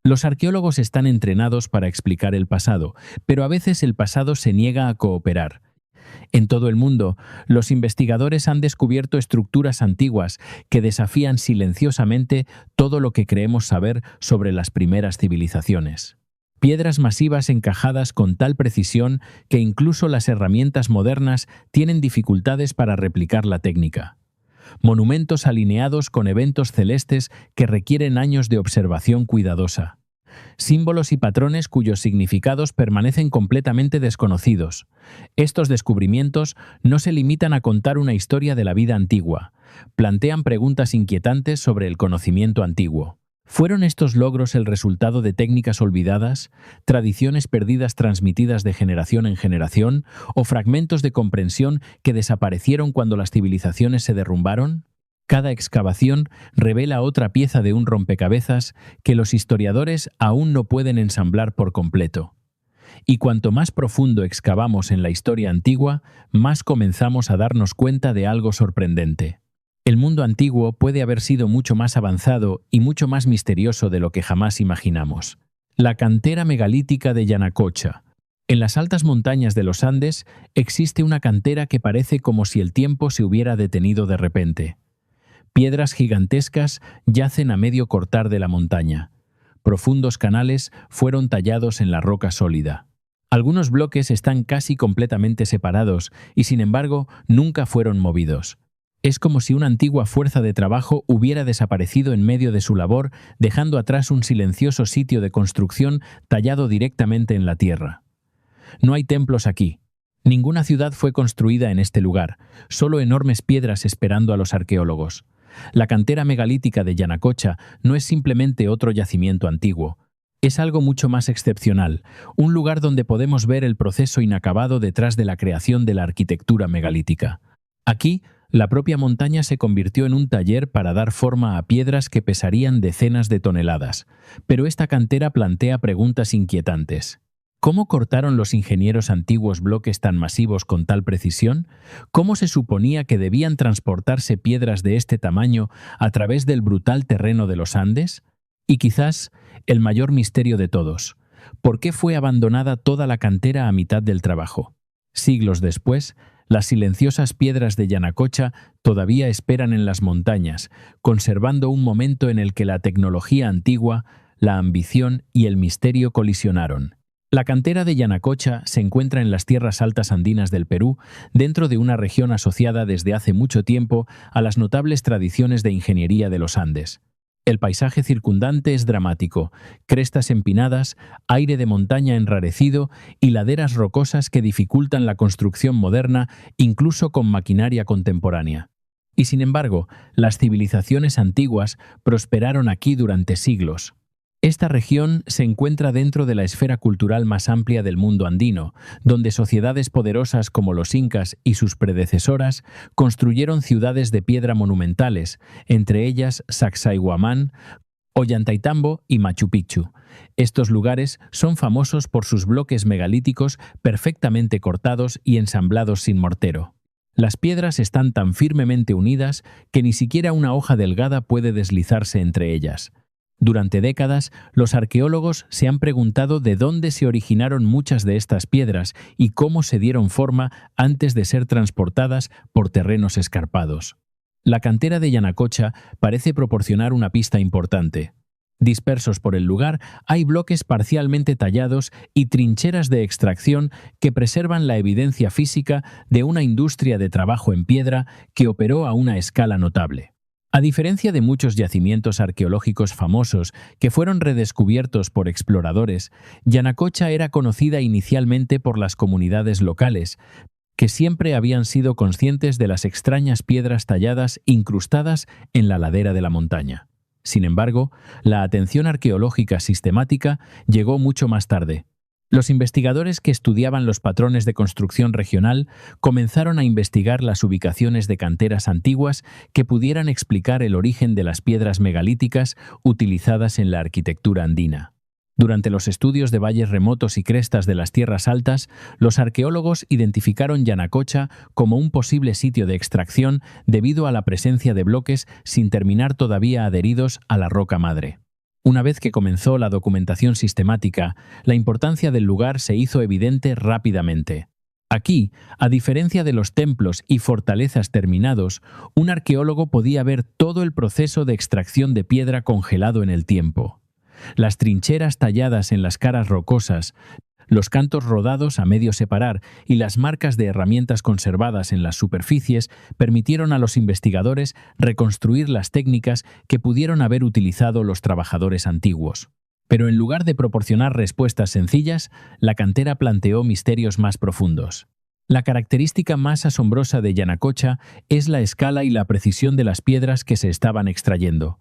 Los arqueólogos están entrenados para explicar el pasado, pero a veces el pasado se niega a cooperar. En todo el mundo, los investigadores han descubierto estructuras antiguas que desafían silenciosamente todo lo que creemos saber sobre las primeras civilizaciones. Piedras masivas encajadas con tal precisión que incluso las herramientas modernas tienen dificultades para replicar la técnica. Monumentos alineados con eventos celestes que requieren años de observación cuidadosa. Símbolos y patrones cuyos significados permanecen completamente desconocidos. Estos descubrimientos no se limitan a contar una historia de la vida antigua, plantean preguntas inquietantes sobre el conocimiento antiguo. ¿Fueron estos logros el resultado de técnicas olvidadas, tradiciones perdidas transmitidas de generación en generación, o fragmentos de comprensión que desaparecieron cuando las civilizaciones se derrumbaron? Cada excavación revela otra pieza de un rompecabezas que los historiadores aún no pueden ensamblar por completo. Y cuanto más profundo excavamos en la historia antigua, más comenzamos a darnos cuenta de algo sorprendente. El mundo antiguo puede haber sido mucho más avanzado y mucho más misterioso de lo que jamás imaginamos. La cantera megalítica de Yanacocha. En las altas montañas de los Andes existe una cantera que parece como si el tiempo se hubiera detenido de repente. Piedras gigantescas yacen a medio cortar de la montaña. Profundos canales fueron tallados en la roca sólida. Algunos bloques están casi completamente separados y, sin embargo, nunca fueron movidos. Es como si una antigua fuerza de trabajo hubiera desaparecido en medio de su labor, dejando atrás un silencioso sitio de construcción tallado directamente en la tierra. No hay templos aquí. Ninguna ciudad fue construida en este lugar, solo enormes piedras esperando a los arqueólogos. La cantera megalítica de Yanacocha no es simplemente otro yacimiento antiguo. Es algo mucho más excepcional, un lugar donde podemos ver el proceso inacabado detrás de la creación de la arquitectura megalítica. Aquí, la propia montaña se convirtió en un taller para dar forma a piedras que pesarían decenas de toneladas. Pero esta cantera plantea preguntas inquietantes. ¿Cómo cortaron los ingenieros antiguos bloques tan masivos con tal precisión? ¿Cómo se suponía que debían transportarse piedras de este tamaño a través del brutal terreno de los Andes? Y quizás, el mayor misterio de todos, ¿por qué fue abandonada toda la cantera a mitad del trabajo? Siglos después, las silenciosas piedras de Yanacocha todavía esperan en las montañas, conservando un momento en el que la tecnología antigua, la ambición y el misterio colisionaron. La cantera de Yanacocha se encuentra en las tierras altas andinas del Perú, dentro de una región asociada desde hace mucho tiempo a las notables tradiciones de ingeniería de los Andes. El paisaje circundante es dramático, crestas empinadas, aire de montaña enrarecido y laderas rocosas que dificultan la construcción moderna, incluso con maquinaria contemporánea. Y sin embargo, las civilizaciones antiguas prosperaron aquí durante siglos. Esta región se encuentra dentro de la esfera cultural más amplia del mundo andino, donde sociedades poderosas como los incas y sus predecesoras construyeron ciudades de piedra monumentales, entre ellas Sacsayhuamán, Ollantaytambo y Machu Picchu. Estos lugares son famosos por sus bloques megalíticos perfectamente cortados y ensamblados sin mortero. Las piedras están tan firmemente unidas que ni siquiera una hoja delgada puede deslizarse entre ellas. Durante décadas, los arqueólogos se han preguntado de dónde se originaron muchas de estas piedras y cómo se dieron forma antes de ser transportadas por terrenos escarpados. La cantera de Yanacocha parece proporcionar una pista importante. Dispersos por el lugar, hay bloques parcialmente tallados y trincheras de extracción que preservan la evidencia física de una industria de trabajo en piedra que operó a una escala notable. A diferencia de muchos yacimientos arqueológicos famosos que fueron redescubiertos por exploradores, Yanacocha era conocida inicialmente por las comunidades locales, que siempre habían sido conscientes de las extrañas piedras talladas incrustadas en la ladera de la montaña. Sin embargo, la atención arqueológica sistemática llegó mucho más tarde. Los investigadores que estudiaban los patrones de construcción regional comenzaron a investigar las ubicaciones de canteras antiguas que pudieran explicar el origen de las piedras megalíticas utilizadas en la arquitectura andina. Durante los estudios de valles remotos y crestas de las tierras altas, los arqueólogos identificaron Yanacocha como un posible sitio de extracción debido a la presencia de bloques sin terminar todavía adheridos a la roca madre. Una vez que comenzó la documentación sistemática, la importancia del lugar se hizo evidente rápidamente. Aquí, a diferencia de los templos y fortalezas terminados, un arqueólogo podía ver todo el proceso de extracción de piedra congelado en el tiempo. Las trincheras talladas en las caras rocosas, los cantos rodados a medio separar y las marcas de herramientas conservadas en las superficies permitieron a los investigadores reconstruir las técnicas que pudieron haber utilizado los trabajadores antiguos. Pero en lugar de proporcionar respuestas sencillas, la cantera planteó misterios más profundos. La característica más asombrosa de Yanacocha es la escala y la precisión de las piedras que se estaban extrayendo.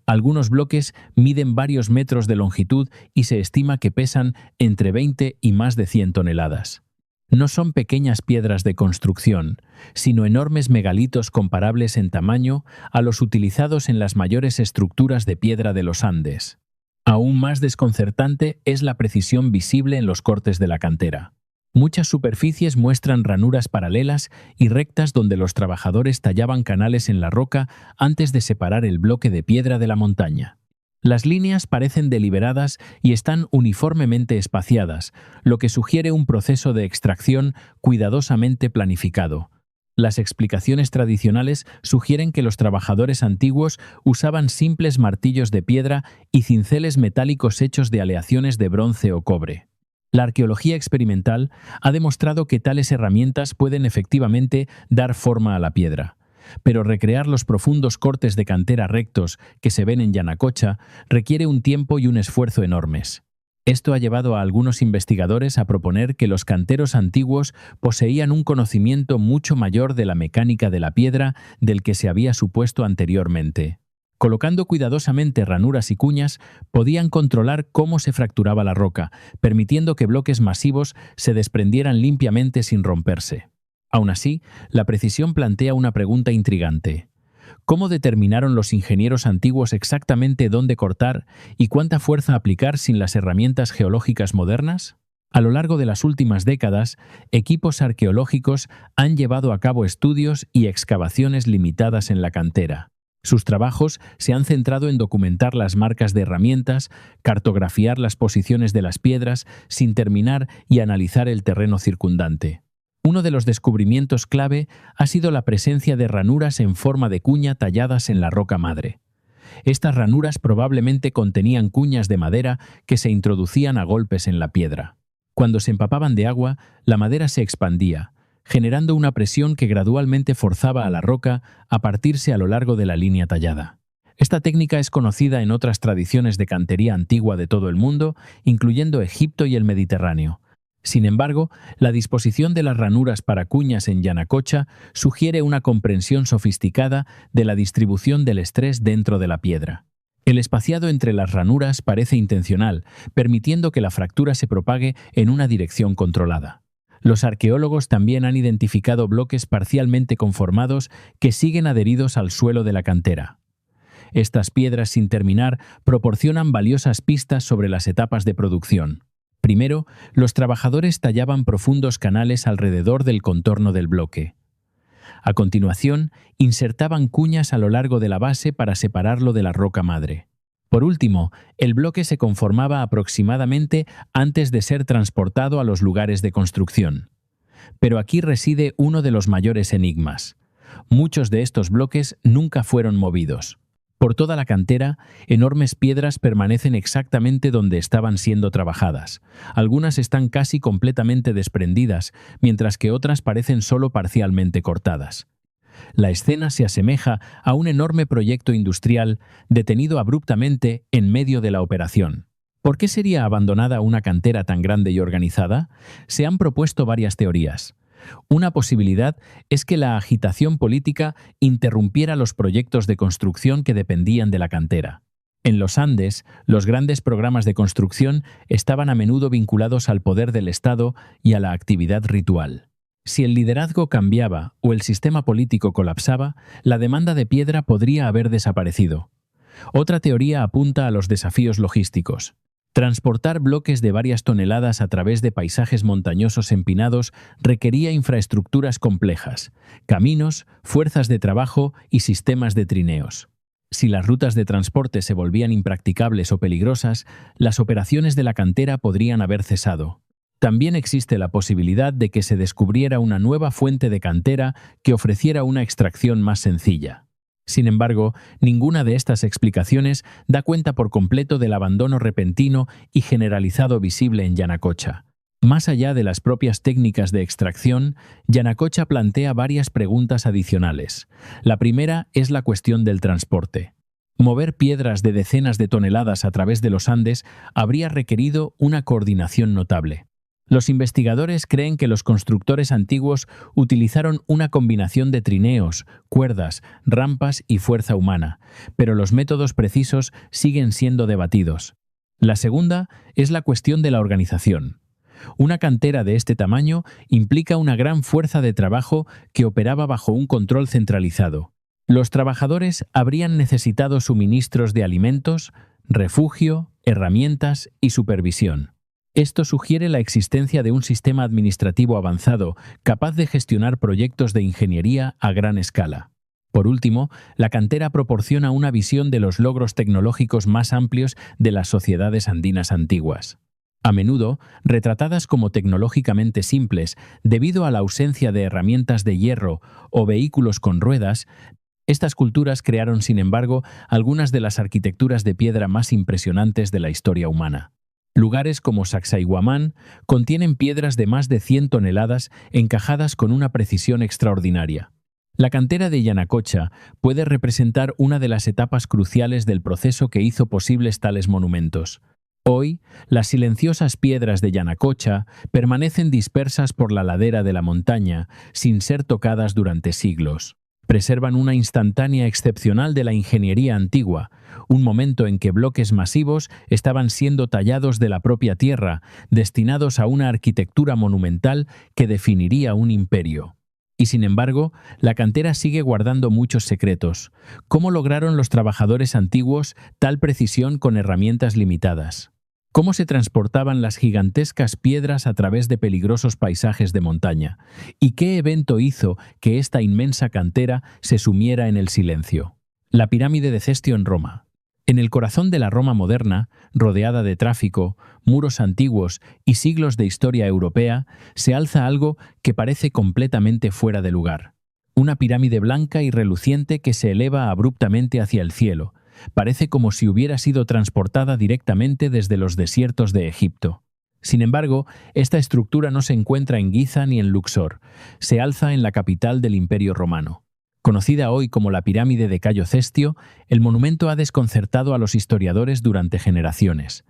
Algunos bloques miden varios metros de longitud y se estima que pesan entre 20 y más de 100 toneladas. No son pequeñas piedras de construcción, sino enormes megalitos comparables en tamaño a los utilizados en las mayores estructuras de piedra de los Andes. Aún más desconcertante es la precisión visible en los cortes de la cantera. Muchas superficies muestran ranuras paralelas y rectas donde los trabajadores tallaban canales en la roca antes de separar el bloque de piedra de la montaña. Las líneas parecen deliberadas y están uniformemente espaciadas, lo que sugiere un proceso de extracción cuidadosamente planificado. Las explicaciones tradicionales sugieren que los trabajadores antiguos usaban simples martillos de piedra y cinceles metálicos hechos de aleaciones de bronce o cobre. La arqueología experimental ha demostrado que tales herramientas pueden efectivamente dar forma a la piedra, pero recrear los profundos cortes de cantera rectos que se ven en Yanacocha requiere un tiempo y un esfuerzo enormes. Esto ha llevado a algunos investigadores a proponer que los canteros antiguos poseían un conocimiento mucho mayor de la mecánica de la piedra del que se había supuesto anteriormente. Colocando cuidadosamente ranuras y cuñas, podían controlar cómo se fracturaba la roca, permitiendo que bloques masivos se desprendieran limpiamente sin romperse. Aún así, la precisión plantea una pregunta intrigante. ¿Cómo determinaron los ingenieros antiguos exactamente dónde cortar y cuánta fuerza aplicar sin las herramientas geológicas modernas? A lo largo de las últimas décadas, equipos arqueológicos han llevado a cabo estudios y excavaciones limitadas en la cantera. Sus trabajos se han centrado en documentar las marcas de herramientas, cartografiar las posiciones de las piedras, sin terminar y analizar el terreno circundante. Uno de los descubrimientos clave ha sido la presencia de ranuras en forma de cuña talladas en la roca madre. Estas ranuras probablemente contenían cuñas de madera que se introducían a golpes en la piedra. Cuando se empapaban de agua, la madera se expandía, generando una presión que gradualmente forzaba a la roca a partirse a lo largo de la línea tallada. Esta técnica es conocida en otras tradiciones de cantería antigua de todo el mundo, incluyendo Egipto y el Mediterráneo. Sin embargo, la disposición de las ranuras para cuñas en Yanacocha sugiere una comprensión sofisticada de la distribución del estrés dentro de la piedra. El espaciado entre las ranuras parece intencional, permitiendo que la fractura se propague en una dirección controlada. Los arqueólogos también han identificado bloques parcialmente conformados que siguen adheridos al suelo de la cantera. Estas piedras sin terminar proporcionan valiosas pistas sobre las etapas de producción. Primero, los trabajadores tallaban profundos canales alrededor del contorno del bloque. A continuación, insertaban cuñas a lo largo de la base para separarlo de la roca madre. Por último, el bloque se conformaba aproximadamente antes de ser transportado a los lugares de construcción. Pero aquí reside uno de los mayores enigmas. Muchos de estos bloques nunca fueron movidos. Por toda la cantera, enormes piedras permanecen exactamente donde estaban siendo trabajadas. Algunas están casi completamente desprendidas, mientras que otras parecen solo parcialmente cortadas. La escena se asemeja a un enorme proyecto industrial detenido abruptamente en medio de la operación. ¿Por qué sería abandonada una cantera tan grande y organizada? Se han propuesto varias teorías. Una posibilidad es que la agitación política interrumpiera los proyectos de construcción que dependían de la cantera. En los Andes, los grandes programas de construcción estaban a menudo vinculados al poder del Estado y a la actividad ritual. Si el liderazgo cambiaba o el sistema político colapsaba, la demanda de piedra podría haber desaparecido. Otra teoría apunta a los desafíos logísticos. Transportar bloques de varias toneladas a través de paisajes montañosos empinados requería infraestructuras complejas, caminos, fuerzas de trabajo y sistemas de trineos. Si las rutas de transporte se volvían impracticables o peligrosas, las operaciones de la cantera podrían haber cesado. También existe la posibilidad de que se descubriera una nueva fuente de cantera que ofreciera una extracción más sencilla. Sin embargo, ninguna de estas explicaciones da cuenta por completo del abandono repentino y generalizado visible en Yanacocha. Más allá de las propias técnicas de extracción, Yanacocha plantea varias preguntas adicionales. La primera es la cuestión del transporte. Mover piedras de decenas de toneladas a través de los Andes habría requerido una coordinación notable. Los investigadores creen que los constructores antiguos utilizaron una combinación de trineos, cuerdas, rampas y fuerza humana, pero los métodos precisos siguen siendo debatidos. La segunda es la cuestión de la organización. Una cantera de este tamaño implica una gran fuerza de trabajo que operaba bajo un control centralizado. Los trabajadores habrían necesitado suministros de alimentos, refugio, herramientas y supervisión. Esto sugiere la existencia de un sistema administrativo avanzado capaz de gestionar proyectos de ingeniería a gran escala. Por último, la cantera proporciona una visión de los logros tecnológicos más amplios de las sociedades andinas antiguas. A menudo, retratadas como tecnológicamente simples debido a la ausencia de herramientas de hierro o vehículos con ruedas, estas culturas crearon, sin embargo, algunas de las arquitecturas de piedra más impresionantes de la historia humana. Lugares como Sacsayhuamán contienen piedras de más de 100 toneladas encajadas con una precisión extraordinaria. La cantera de Yanacocha puede representar una de las etapas cruciales del proceso que hizo posibles tales monumentos. Hoy, las silenciosas piedras de Yanacocha permanecen dispersas por la ladera de la montaña, sin ser tocadas durante siglos. Preservan una instantánea excepcional de la ingeniería antigua, un momento en que bloques masivos estaban siendo tallados de la propia tierra, destinados a una arquitectura monumental que definiría un imperio. Y sin embargo, la cantera sigue guardando muchos secretos. ¿Cómo lograron los trabajadores antiguos tal precisión con herramientas limitadas? ¿Cómo se transportaban las gigantescas piedras a través de peligrosos paisajes de montaña? ¿Y qué evento hizo que esta inmensa cantera se sumiera en el silencio? La pirámide de Cestio en Roma. En el corazón de la Roma moderna, rodeada de tráfico, muros antiguos y siglos de historia europea, se alza algo que parece completamente fuera de lugar. Una pirámide blanca y reluciente que se eleva abruptamente hacia el cielo. Parece como si hubiera sido transportada directamente desde los desiertos de Egipto. Sin embargo, esta estructura no se encuentra en Giza ni en Luxor. Se alza en la capital del Imperio Romano. Conocida hoy como la pirámide de Cayo Cestio, el monumento ha desconcertado a los historiadores durante generaciones.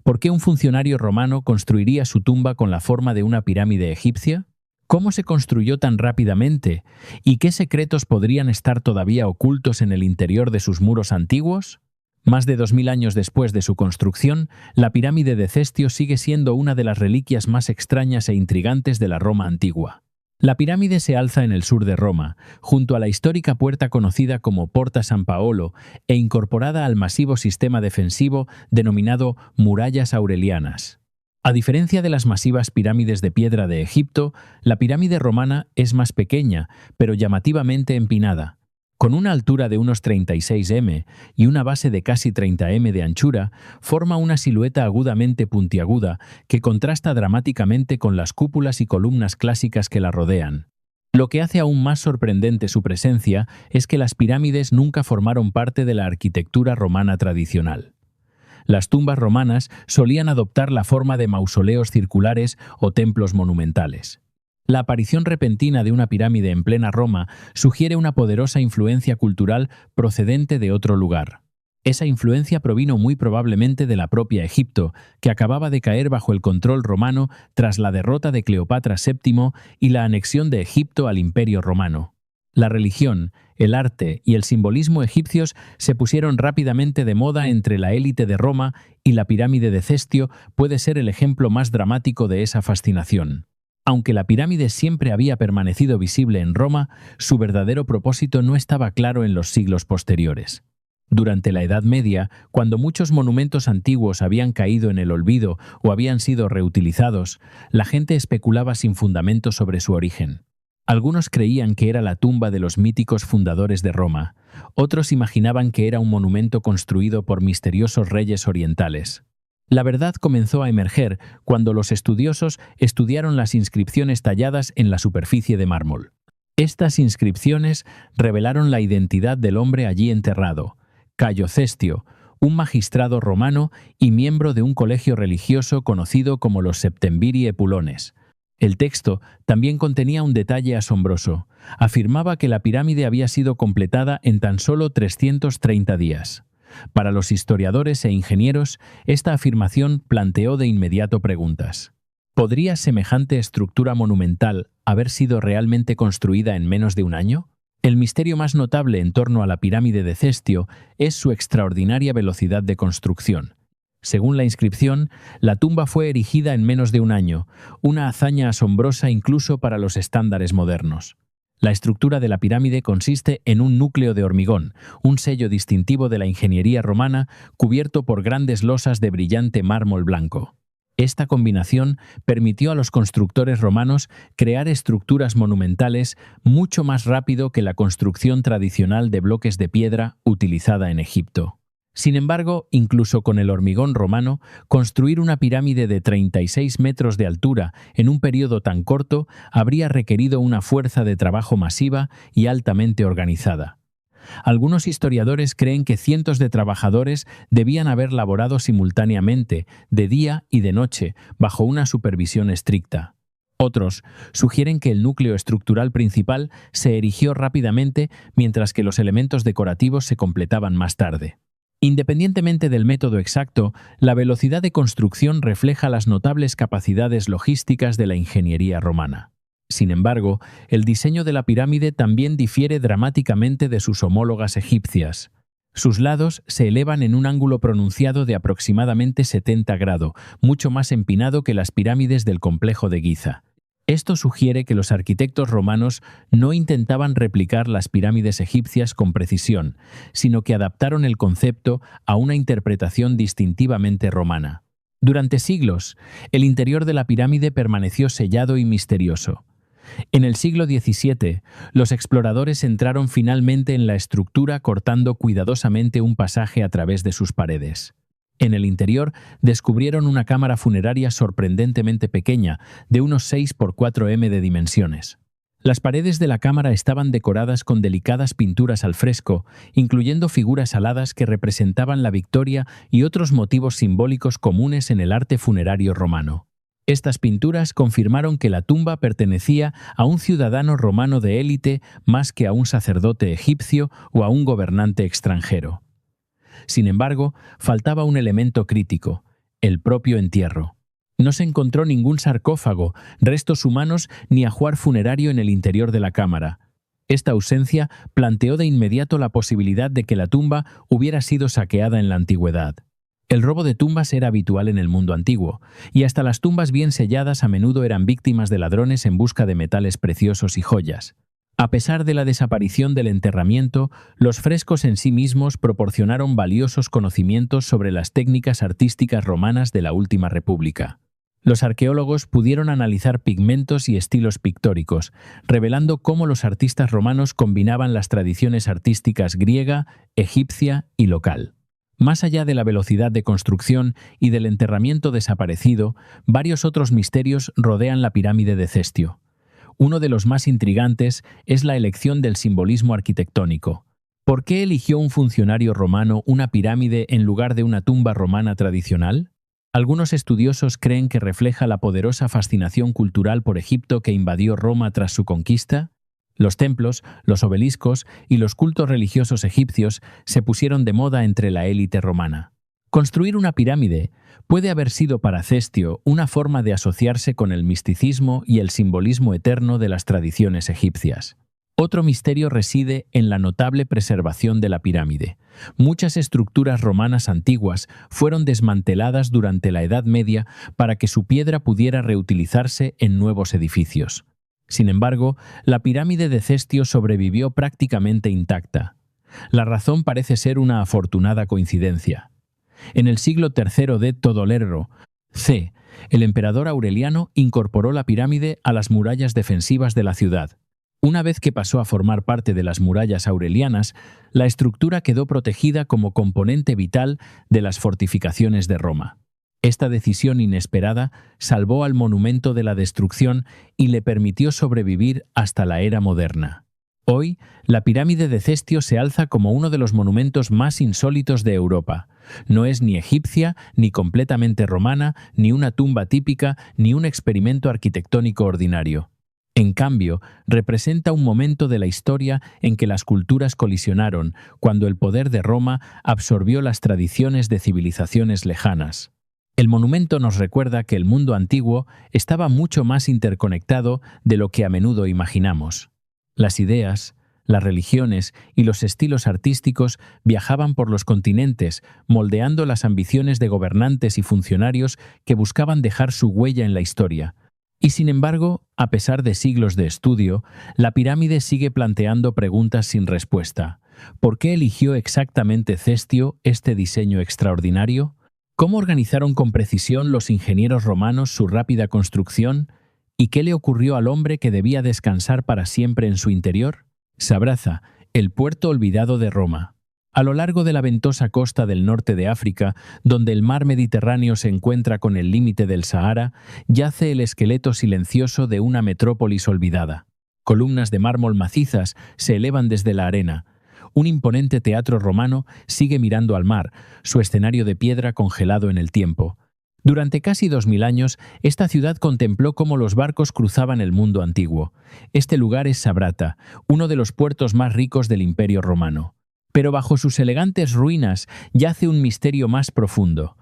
¿Por qué un funcionario romano construiría su tumba con la forma de una pirámide egipcia? ¿Cómo se construyó tan rápidamente? ¿Y qué secretos podrían estar todavía ocultos en el interior de sus muros antiguos? Más de 2000 años después de su construcción, la pirámide de Cestio sigue siendo una de las reliquias más extrañas e intrigantes de la Roma antigua. La pirámide se alza en el sur de Roma, junto a la histórica puerta conocida como Porta San Paolo e incorporada al masivo sistema defensivo denominado Murallas Aurelianas. A diferencia de las masivas pirámides de piedra de Egipto, la pirámide romana es más pequeña, pero llamativamente empinada. Con una altura de unos 36 m y una base de casi 30 m de anchura, forma una silueta agudamente puntiaguda que contrasta dramáticamente con las cúpulas y columnas clásicas que la rodean. Lo que hace aún más sorprendente su presencia es que las pirámides nunca formaron parte de la arquitectura romana tradicional. Las tumbas romanas solían adoptar la forma de mausoleos circulares o templos monumentales. La aparición repentina de una pirámide en plena Roma sugiere una poderosa influencia cultural procedente de otro lugar. Esa influencia provino muy probablemente de la propia Egipto, que acababa de caer bajo el control romano tras la derrota de Cleopatra VII y la anexión de Egipto al Imperio Romano. La religión, el arte y el simbolismo egipcios se pusieron rápidamente de moda entre la élite de Roma y la pirámide de Cestio puede ser el ejemplo más dramático de esa fascinación. Aunque la pirámide siempre había permanecido visible en Roma, su verdadero propósito no estaba claro en los siglos posteriores. Durante la Edad Media, cuando muchos monumentos antiguos habían caído en el olvido o habían sido reutilizados, la gente especulaba sin fundamento sobre su origen. Algunos creían que era la tumba de los míticos fundadores de Roma, otros imaginaban que era un monumento construido por misteriosos reyes orientales. La verdad comenzó a emerger cuando los estudiosos estudiaron las inscripciones talladas en la superficie de mármol. Estas inscripciones revelaron la identidad del hombre allí enterrado, Cayo Cestio, un magistrado romano y miembro de un colegio religioso conocido como los Septemviri Epulones. El texto también contenía un detalle asombroso. Afirmaba que la pirámide había sido completada en tan solo 330 días. Para los historiadores e ingenieros, esta afirmación planteó de inmediato preguntas. ¿Podría semejante estructura monumental haber sido realmente construida en menos de un año? El misterio más notable en torno a la pirámide de Cestio es su extraordinaria velocidad de construcción. Según la inscripción, la tumba fue erigida en menos de un año, una hazaña asombrosa incluso para los estándares modernos. La estructura de la pirámide consiste en un núcleo de hormigón, un sello distintivo de la ingeniería romana cubierto por grandes losas de brillante mármol blanco. Esta combinación permitió a los constructores romanos crear estructuras monumentales mucho más rápido que la construcción tradicional de bloques de piedra utilizada en Egipto. Sin embargo, incluso con el hormigón romano, construir una pirámide de 36 metros de altura en un periodo tan corto habría requerido una fuerza de trabajo masiva y altamente organizada. Algunos historiadores creen que cientos de trabajadores debían haber laborado simultáneamente, de día y de noche, bajo una supervisión estricta. Otros sugieren que el núcleo estructural principal se erigió rápidamente mientras que los elementos decorativos se completaban más tarde. Independientemente del método exacto, la velocidad de construcción refleja las notables capacidades logísticas de la ingeniería romana. Sin embargo, el diseño de la pirámide también difiere dramáticamente de sus homólogas egipcias. Sus lados se elevan en un ángulo pronunciado de aproximadamente 70 grados, mucho más empinado que las pirámides del complejo de Giza. Esto sugiere que los arquitectos romanos no intentaban replicar las pirámides egipcias con precisión, sino que adaptaron el concepto a una interpretación distintivamente romana. Durante siglos, el interior de la pirámide permaneció sellado y misterioso. En el siglo XVII, los exploradores entraron finalmente en la estructura cortando cuidadosamente un pasaje a través de sus paredes. En el interior descubrieron una cámara funeraria sorprendentemente pequeña, de unos 6 por 4 m de dimensiones. Las paredes de la cámara estaban decoradas con delicadas pinturas al fresco, incluyendo figuras aladas que representaban la victoria y otros motivos simbólicos comunes en el arte funerario romano. Estas pinturas confirmaron que la tumba pertenecía a un ciudadano romano de élite más que a un sacerdote egipcio o a un gobernante extranjero. Sin embargo, faltaba un elemento crítico: el propio entierro. No se encontró ningún sarcófago, restos humanos ni ajuar funerario en el interior de la cámara. Esta ausencia planteó de inmediato la posibilidad de que la tumba hubiera sido saqueada en la antigüedad. El robo de tumbas era habitual en el mundo antiguo, y hasta las tumbas bien selladas a menudo eran víctimas de ladrones en busca de metales preciosos y joyas. A pesar de la desaparición del enterramiento, los frescos en sí mismos proporcionaron valiosos conocimientos sobre las técnicas artísticas romanas de la Última República. Los arqueólogos pudieron analizar pigmentos y estilos pictóricos, revelando cómo los artistas romanos combinaban las tradiciones artísticas griega, egipcia y local. Más allá de la velocidad de construcción y del enterramiento desaparecido, varios otros misterios rodean la pirámide de Cestio. Uno de los más intrigantes es la elección del simbolismo arquitectónico. ¿Por qué eligió un funcionario romano una pirámide en lugar de una tumba romana tradicional? Algunos estudiosos creen que refleja la poderosa fascinación cultural por Egipto que invadió Roma tras su conquista. Los templos, los obeliscos y los cultos religiosos egipcios se pusieron de moda entre la élite romana. Construir una pirámide puede haber sido para Cestio una forma de asociarse con el misticismo y el simbolismo eterno de las tradiciones egipcias. Otro misterio reside en la notable preservación de la pirámide. Muchas estructuras romanas antiguas fueron desmanteladas durante la Edad Media para que su piedra pudiera reutilizarse en nuevos edificios. Sin embargo, la pirámide de Cestio sobrevivió prácticamente intacta. La razón parece ser una afortunada coincidencia. En el siglo III de Todolero c., el emperador Aureliano incorporó la pirámide a las murallas defensivas de la ciudad. Una vez que pasó a formar parte de las murallas aurelianas, la estructura quedó protegida como componente vital de las fortificaciones de Roma. Esta decisión inesperada salvó al monumento de la destrucción y le permitió sobrevivir hasta la era moderna. Hoy, la pirámide de Cestio se alza como uno de los monumentos más insólitos de Europa. No es ni egipcia, ni completamente romana, ni una tumba típica, ni un experimento arquitectónico ordinario. En cambio, representa un momento de la historia en que las culturas colisionaron, cuando el poder de Roma absorbió las tradiciones de civilizaciones lejanas. El monumento nos recuerda que el mundo antiguo estaba mucho más interconectado de lo que a menudo imaginamos. Las ideas, las religiones y los estilos artísticos viajaban por los continentes, moldeando las ambiciones de gobernantes y funcionarios que buscaban dejar su huella en la historia. Y sin embargo, a pesar de siglos de estudio, la pirámide sigue planteando preguntas sin respuesta. ¿Por qué eligió exactamente Cestio este diseño extraordinario? ¿Cómo organizaron con precisión los ingenieros romanos su rápida construcción? ¿Y qué le ocurrió al hombre que debía descansar para siempre en su interior? Sabraza, el puerto olvidado de Roma. A lo largo de la ventosa costa del norte de África, donde el mar Mediterráneo se encuentra con el límite del Sahara, yace el esqueleto silencioso de una metrópolis olvidada. Columnas de mármol macizas se elevan desde la arena. Un imponente teatro romano sigue mirando al mar, su escenario de piedra congelado en el tiempo. Durante casi 2000 años, esta ciudad contempló cómo los barcos cruzaban el mundo antiguo. Este lugar es Sabrata, uno de los puertos más ricos del Imperio Romano. Pero bajo sus elegantes ruinas yace un misterio más profundo.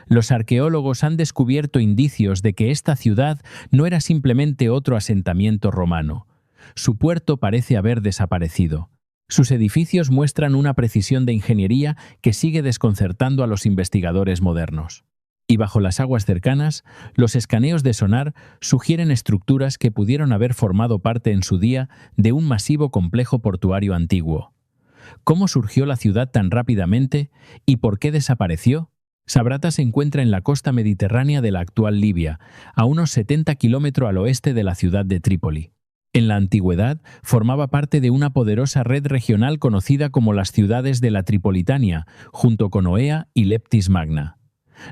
Los arqueólogos han descubierto indicios de que esta ciudad no era simplemente otro asentamiento romano. Su puerto parece haber desaparecido. Sus edificios muestran una precisión de ingeniería que sigue desconcertando a los investigadores modernos. Y bajo las aguas cercanas, los escaneos de sonar sugieren estructuras que pudieron haber formado parte en su día de un masivo complejo portuario antiguo. ¿Cómo surgió la ciudad tan rápidamente y por qué desapareció? Sabrata se encuentra en la costa mediterránea de la actual Libia, a unos 70 kilómetros al oeste de la ciudad de Trípoli. En la antigüedad, formaba parte de una poderosa red regional conocida como las ciudades de la Tripolitania, junto con Oea y Leptis Magna.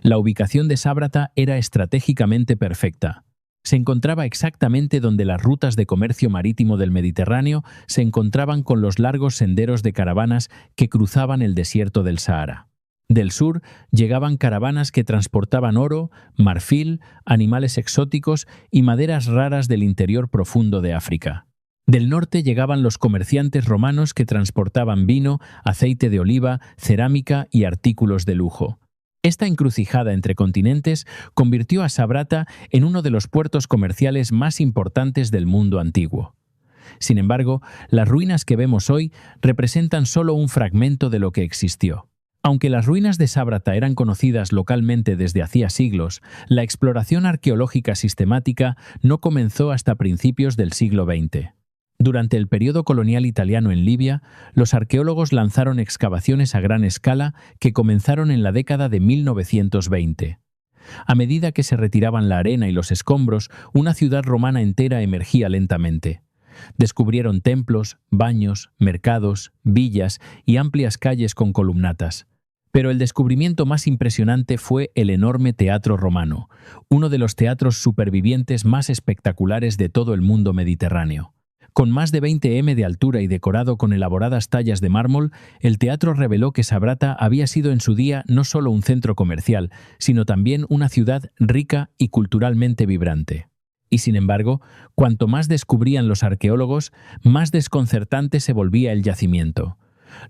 La ubicación de Sabrata era estratégicamente perfecta. Se encontraba exactamente donde las rutas de comercio marítimo del Mediterráneo se encontraban con los largos senderos de caravanas que cruzaban el desierto del Sahara. Del sur llegaban caravanas que transportaban oro, marfil, animales exóticos y maderas raras del interior profundo de África. Del norte llegaban los comerciantes romanos que transportaban vino, aceite de oliva, cerámica y artículos de lujo. Esta encrucijada entre continentes convirtió a Sabrata en uno de los puertos comerciales más importantes del mundo antiguo. Sin embargo, las ruinas que vemos hoy representan solo un fragmento de lo que existió. Aunque las ruinas de Sabrata eran conocidas localmente desde hacía siglos, la exploración arqueológica sistemática no comenzó hasta principios del siglo XX. Durante el periodo colonial italiano en Libia, los arqueólogos lanzaron excavaciones a gran escala que comenzaron en la década de 1920. A medida que se retiraban la arena y los escombros, una ciudad romana entera emergía lentamente. Descubrieron templos, baños, mercados, villas y amplias calles con columnatas. Pero el descubrimiento más impresionante fue el enorme Teatro Romano, uno de los teatros supervivientes más espectaculares de todo el mundo mediterráneo. Con más de 20 m de altura y decorado con elaboradas tallas de mármol, el teatro reveló que Sabrata había sido en su día no solo un centro comercial, sino también una ciudad rica y culturalmente vibrante. Y sin embargo, cuanto más descubrían los arqueólogos, más desconcertante se volvía el yacimiento.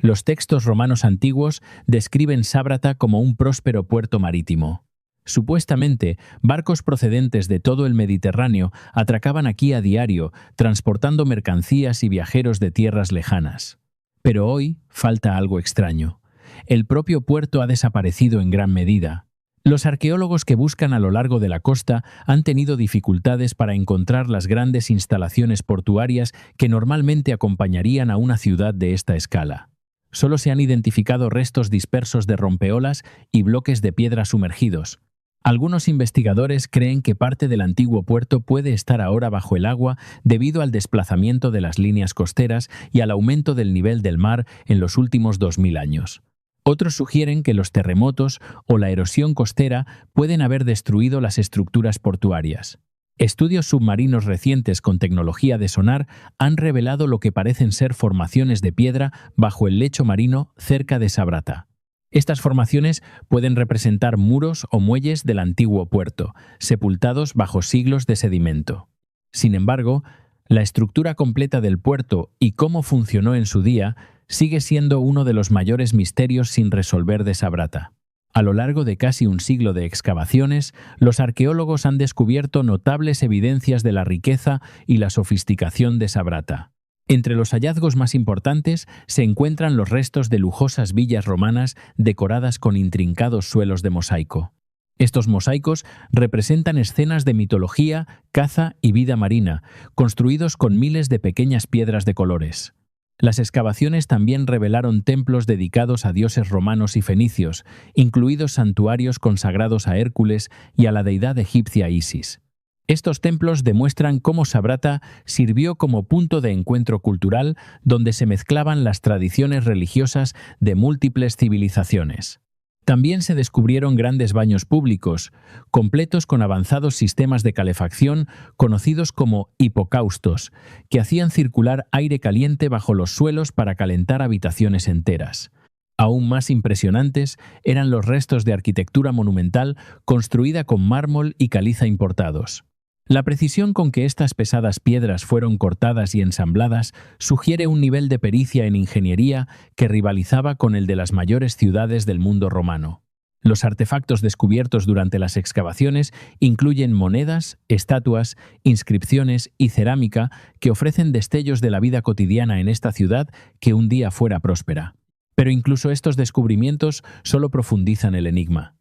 Los textos romanos antiguos describen Sabrata como un próspero puerto marítimo. Supuestamente, barcos procedentes de todo el Mediterráneo atracaban aquí a diario, transportando mercancías y viajeros de tierras lejanas. Pero hoy falta algo extraño. El propio puerto ha desaparecido en gran medida. Los arqueólogos que buscan a lo largo de la costa han tenido dificultades para encontrar las grandes instalaciones portuarias que normalmente acompañarían a una ciudad de esta escala. Solo se han identificado restos dispersos de rompeolas y bloques de piedra sumergidos. Algunos investigadores creen que parte del antiguo puerto puede estar ahora bajo el agua debido al desplazamiento de las líneas costeras y al aumento del nivel del mar en los últimos 2000 años. Otros sugieren que los terremotos o la erosión costera pueden haber destruido las estructuras portuarias. Estudios submarinos recientes con tecnología de sonar han revelado lo que parecen ser formaciones de piedra bajo el lecho marino cerca de Sabratha. Estas formaciones pueden representar muros o muelles del antiguo puerto, sepultados bajo siglos de sedimento. Sin embargo, la estructura completa del puerto y cómo funcionó en su día sigue siendo uno de los mayores misterios sin resolver de Sabratha. A lo largo de casi un siglo de excavaciones, los arqueólogos han descubierto notables evidencias de la riqueza y la sofisticación de Sabratha. Entre los hallazgos más importantes se encuentran los restos de lujosas villas romanas decoradas con intrincados suelos de mosaico. Estos mosaicos representan escenas de mitología, caza y vida marina, construidos con miles de pequeñas piedras de colores. Las excavaciones también revelaron templos dedicados a dioses romanos y fenicios, incluidos santuarios consagrados a Hércules y a la deidad egipcia Isis. Estos templos demuestran cómo Sabratha sirvió como punto de encuentro cultural donde se mezclaban las tradiciones religiosas de múltiples civilizaciones. También se descubrieron grandes baños públicos, completos con avanzados sistemas de calefacción conocidos como hipocaustos, que hacían circular aire caliente bajo los suelos para calentar habitaciones enteras. Aún más impresionantes eran los restos de arquitectura monumental construida con mármol y caliza importados. La precisión con que estas pesadas piedras fueron cortadas y ensambladas sugiere un nivel de pericia en ingeniería que rivalizaba con el de las mayores ciudades del mundo romano. Los artefactos descubiertos durante las excavaciones incluyen monedas, estatuas, inscripciones y cerámica que ofrecen destellos de la vida cotidiana en esta ciudad que un día fuera próspera. Pero incluso estos descubrimientos solo profundizan el enigma.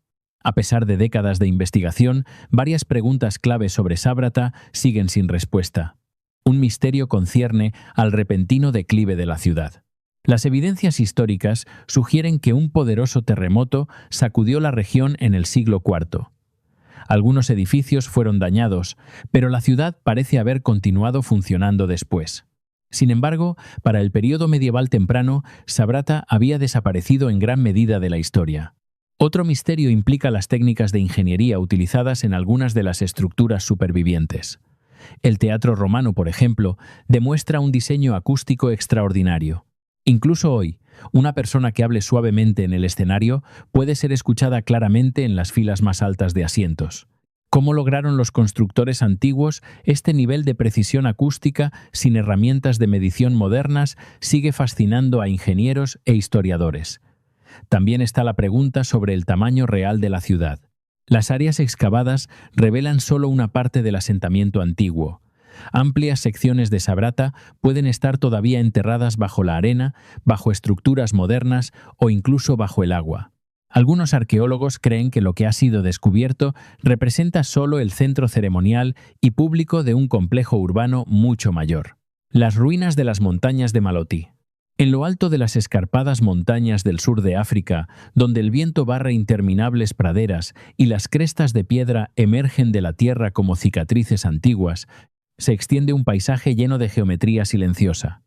A pesar de décadas de investigación, varias preguntas clave sobre Sabratha siguen sin respuesta. Un misterio concierne al repentino declive de la ciudad. Las evidencias históricas sugieren que un poderoso terremoto sacudió la región en el siglo IV. Algunos edificios fueron dañados, pero la ciudad parece haber continuado funcionando después. Sin embargo, para el período medieval temprano, Sabratha había desaparecido en gran medida de la historia. Otro misterio implica las técnicas de ingeniería utilizadas en algunas de las estructuras supervivientes. El teatro romano, por ejemplo, demuestra un diseño acústico extraordinario. Incluso hoy, una persona que hable suavemente en el escenario puede ser escuchada claramente en las filas más altas de asientos. ¿Cómo lograron los constructores antiguos este nivel de precisión acústica sin herramientas de medición modernas sigue fascinando a ingenieros e historiadores? También está la pregunta sobre el tamaño real de la ciudad. Las áreas excavadas revelan solo una parte del asentamiento antiguo. Amplias secciones de Sabratha pueden estar todavía enterradas bajo la arena, bajo estructuras modernas o incluso bajo el agua. Algunos arqueólogos creen que lo que ha sido descubierto representa solo el centro ceremonial y público de un complejo urbano mucho mayor. Las ruinas de las montañas de Maloti. En lo alto de las escarpadas montañas del sur de África, donde el viento barre interminables praderas y las crestas de piedra emergen de la tierra como cicatrices antiguas, se extiende un paisaje lleno de geometría silenciosa.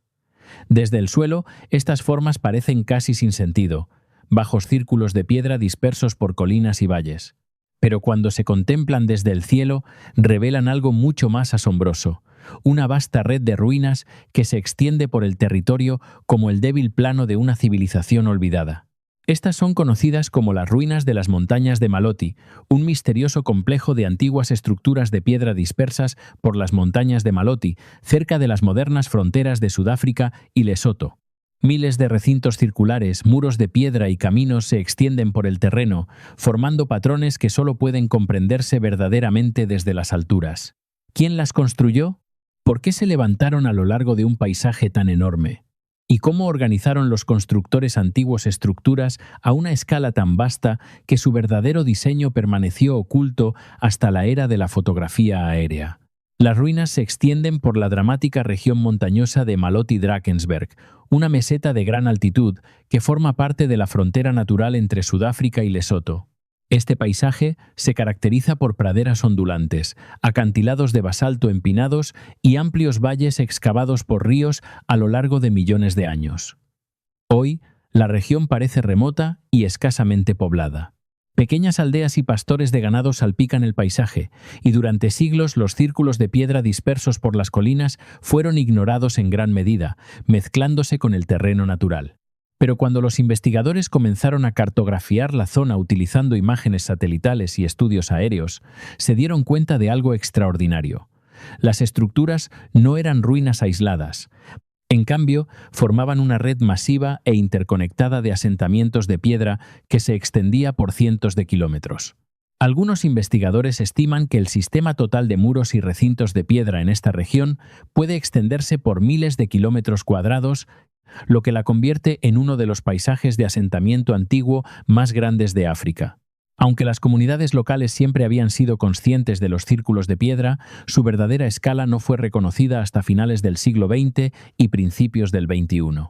Desde el suelo, estas formas parecen casi sin sentido, bajos círculos de piedra dispersos por colinas y valles. Pero cuando se contemplan desde el cielo, revelan algo mucho más asombroso. Una vasta red de ruinas que se extiende por el territorio como el débil plano de una civilización olvidada. Estas son conocidas como las ruinas de las montañas de Maloti, un misterioso complejo de antiguas estructuras de piedra dispersas por las montañas de Maloti, cerca de las modernas fronteras de Sudáfrica y Lesoto. Miles de recintos circulares, muros de piedra y caminos se extienden por el terreno, formando patrones que solo pueden comprenderse verdaderamente desde las alturas. ¿Quién las construyó? ¿Por qué se levantaron a lo largo de un paisaje tan enorme? ¿Y cómo organizaron los constructores antiguos estructuras a una escala tan vasta que su verdadero diseño permaneció oculto hasta la era de la fotografía aérea? Las ruinas se extienden por la dramática región montañosa de Maloti-Drakensberg, una meseta de gran altitud que forma parte de la frontera natural entre Sudáfrica y Lesoto. Este paisaje se caracteriza por praderas ondulantes, acantilados de basalto empinados y amplios valles excavados por ríos a lo largo de millones de años. Hoy, la región parece remota y escasamente poblada. Pequeñas aldeas y pastores de ganado salpican el paisaje, y durante siglos los círculos de piedra dispersos por las colinas fueron ignorados en gran medida, mezclándose con el terreno natural. Pero cuando los investigadores comenzaron a cartografiar la zona utilizando imágenes satelitales y estudios aéreos, se dieron cuenta de algo extraordinario. Las estructuras no eran ruinas aisladas. En cambio, formaban una red masiva e interconectada de asentamientos de piedra que se extendía por cientos de kilómetros. Algunos investigadores estiman que el sistema total de muros y recintos de piedra en esta región puede extenderse por miles de kilómetros cuadrados, lo que la convierte en uno de los paisajes de asentamiento antiguo más grandes de África. Aunque las comunidades locales siempre habían sido conscientes de los círculos de piedra, su verdadera escala no fue reconocida hasta finales del siglo XX y principios del XXI.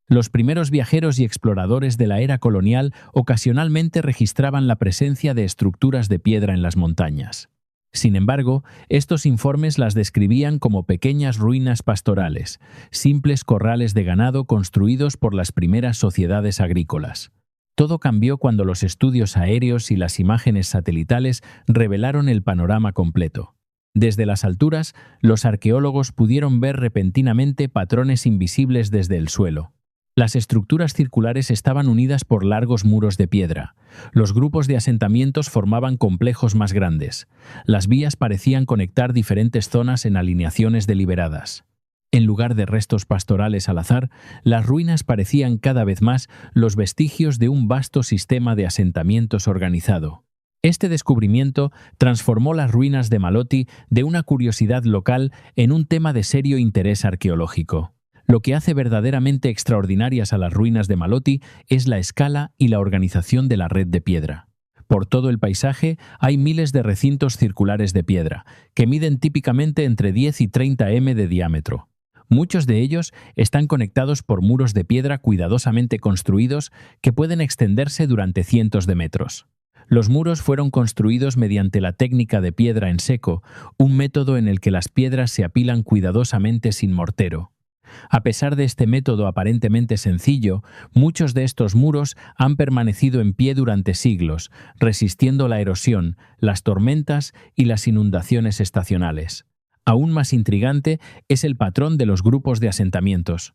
Los primeros viajeros y exploradores de la era colonial ocasionalmente registraban la presencia de estructuras de piedra en las montañas. Sin embargo, estos informes las describían como pequeñas ruinas pastorales, simples corrales de ganado construidos por las primeras sociedades agrícolas. Todo cambió cuando los estudios aéreos y las imágenes satelitales revelaron el panorama completo. Desde las alturas, los arqueólogos pudieron ver repentinamente patrones invisibles desde el suelo. Las estructuras circulares estaban unidas por largos muros de piedra. Los grupos de asentamientos formaban complejos más grandes. Las vías parecían conectar diferentes zonas en alineaciones deliberadas. En lugar de restos pastorales al azar, las ruinas parecían cada vez más los vestigios de un vasto sistema de asentamientos organizado. Este descubrimiento transformó las ruinas de Maloti de una curiosidad local en un tema de serio interés arqueológico. Lo que hace verdaderamente extraordinarias a las ruinas de Maloti es la escala y la organización de la red de piedra. Por todo el paisaje hay miles de recintos circulares de piedra, que miden típicamente entre 10 y 30 m de diámetro. Muchos de ellos están conectados por muros de piedra cuidadosamente construidos que pueden extenderse durante cientos de metros. Los muros fueron construidos mediante la técnica de piedra en seco, un método en el que las piedras se apilan cuidadosamente sin mortero. A pesar de este método aparentemente sencillo, muchos de estos muros han permanecido en pie durante siglos, resistiendo la erosión, las tormentas y las inundaciones estacionales. Aún más intrigante es el patrón de los grupos de asentamientos.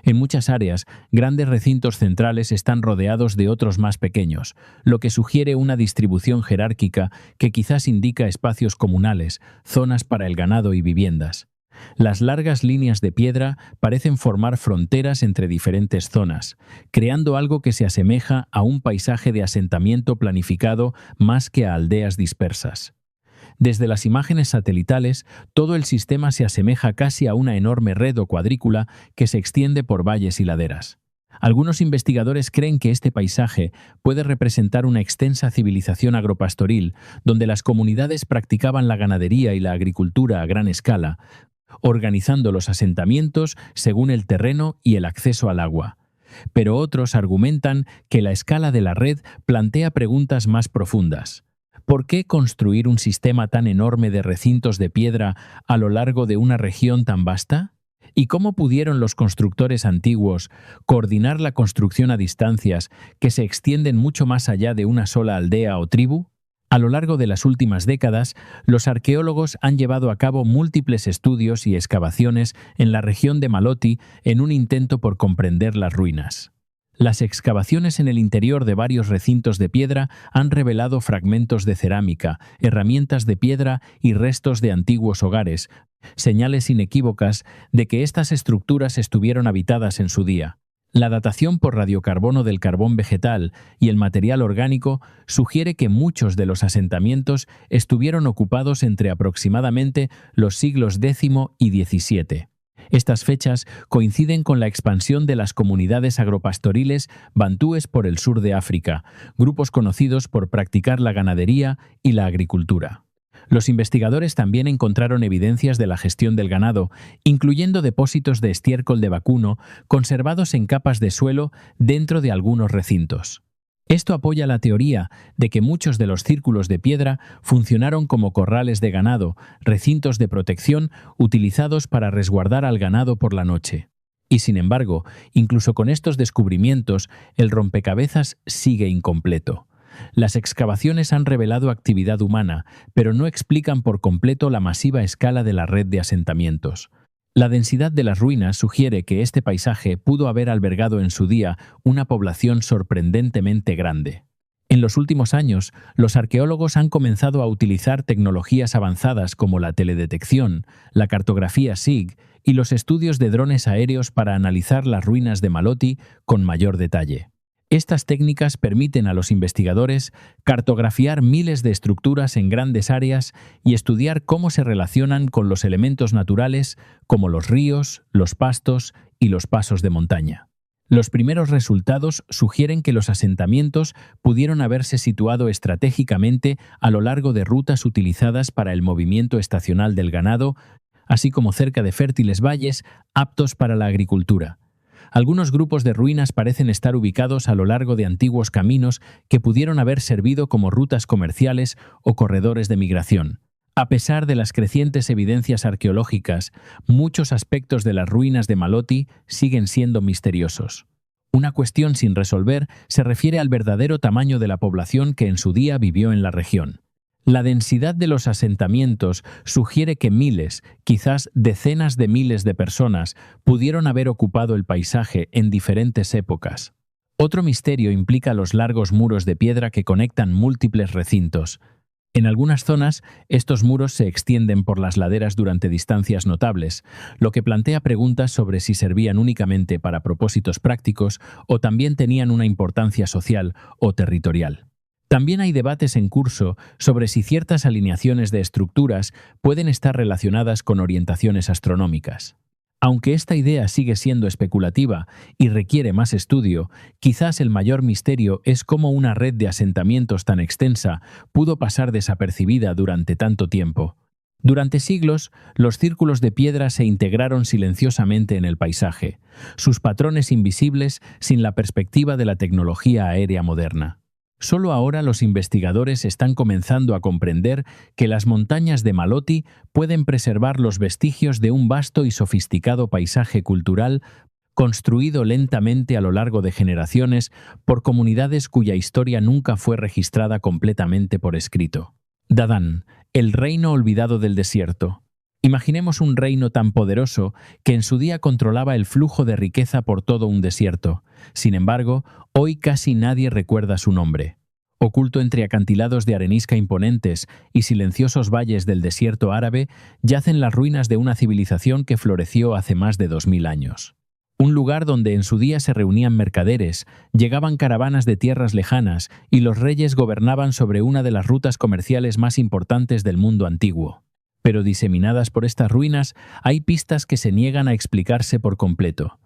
En muchas áreas, grandes recintos centrales están rodeados de otros más pequeños, lo que sugiere una distribución jerárquica que quizás indica espacios comunales, zonas para el ganado y viviendas. Las largas líneas de piedra parecen formar fronteras entre diferentes zonas, creando algo que se asemeja a un paisaje de asentamiento planificado más que a aldeas dispersas. Desde las imágenes satelitales, todo el sistema se asemeja casi a una enorme red o cuadrícula que se extiende por valles y laderas. Algunos investigadores creen que este paisaje puede representar una extensa civilización agropastoril, donde las comunidades practicaban la ganadería y la agricultura a gran escala, organizando los asentamientos según el terreno y el acceso al agua. Pero otros argumentan que la escala de la red plantea preguntas más profundas. ¿Por qué construir un sistema tan enorme de recintos de piedra a lo largo de una región tan vasta? ¿Y cómo pudieron los constructores antiguos coordinar la construcción a distancias que se extienden mucho más allá de una sola aldea o tribu? A lo largo de las últimas décadas, los arqueólogos han llevado a cabo múltiples estudios y excavaciones en la región de Maloti en un intento por comprender las ruinas. Las excavaciones en el interior de varios recintos de piedra han revelado fragmentos de cerámica, herramientas de piedra y restos de antiguos hogares, señales inequívocas de que estas estructuras estuvieron habitadas en su día. La datación por radiocarbono del carbón vegetal y el material orgánico sugiere que muchos de los asentamientos estuvieron ocupados entre aproximadamente los siglos X y XVII. Estas fechas coinciden con la expansión de las comunidades agropastoriles bantúes por el sur de África, grupos conocidos por practicar la ganadería y la agricultura. Los investigadores también encontraron evidencias de la gestión del ganado, incluyendo depósitos de estiércol de vacuno conservados en capas de suelo dentro de algunos recintos. Esto apoya la teoría de que muchos de los círculos de piedra funcionaron como corrales de ganado, recintos de protección utilizados para resguardar al ganado por la noche. Y sin embargo, incluso con estos descubrimientos, el rompecabezas sigue incompleto. Las excavaciones han revelado actividad humana, pero no explican por completo la masiva escala de la red de asentamientos. La densidad de las ruinas sugiere que este paisaje pudo haber albergado en su día una población sorprendentemente grande. En los últimos años, los arqueólogos han comenzado a utilizar tecnologías avanzadas como la teledetección, la cartografía SIG y los estudios de drones aéreos para analizar las ruinas de Maloti con mayor detalle. Estas técnicas permiten a los investigadores cartografiar miles de estructuras en grandes áreas y estudiar cómo se relacionan con los elementos naturales como los ríos, los pastos y los pasos de montaña. Los primeros resultados sugieren que los asentamientos pudieron haberse situado estratégicamente a lo largo de rutas utilizadas para el movimiento estacional del ganado, así como cerca de fértiles valles aptos para la agricultura. Algunos grupos de ruinas parecen estar ubicados a lo largo de antiguos caminos que pudieron haber servido como rutas comerciales o corredores de migración. A pesar de las crecientes evidencias arqueológicas, muchos aspectos de las ruinas de Maloti siguen siendo misteriosos. Una cuestión sin resolver se refiere al verdadero tamaño de la población que en su día vivió en la región. La densidad de los asentamientos sugiere que miles, quizás decenas de miles de personas pudieron haber ocupado el paisaje en diferentes épocas. Otro misterio implica los largos muros de piedra que conectan múltiples recintos. En algunas zonas, estos muros se extienden por las laderas durante distancias notables, lo que plantea preguntas sobre si servían únicamente para propósitos prácticos o también tenían una importancia social o territorial. También hay debates en curso sobre si ciertas alineaciones de estructuras pueden estar relacionadas con orientaciones astronómicas. Aunque esta idea sigue siendo especulativa y requiere más estudio, quizás el mayor misterio es cómo una red de asentamientos tan extensa pudo pasar desapercibida durante tanto tiempo. Durante siglos, los círculos de piedra se integraron silenciosamente en el paisaje, sus patrones invisibles sin la perspectiva de la tecnología aérea moderna. Solo ahora los investigadores están comenzando a comprender que las montañas de Maloti pueden preservar los vestigios de un vasto y sofisticado paisaje cultural construido lentamente a lo largo de generaciones por comunidades cuya historia nunca fue registrada completamente por escrito. Dadán, el reino olvidado del desierto. Imaginemos un reino tan poderoso que en su día controlaba el flujo de riqueza por todo un desierto. Sin embargo, hoy casi nadie recuerda su nombre. Oculto entre acantilados de arenisca imponentes y silenciosos valles del desierto árabe, yacen las ruinas de una civilización que floreció hace más de 2000 años. Un lugar donde en su día se reunían mercaderes, llegaban caravanas de tierras lejanas y los reyes gobernaban sobre una de las rutas comerciales más importantes del mundo antiguo. Pero diseminadas por estas ruinas hay pistas que se niegan a explicarse por completo.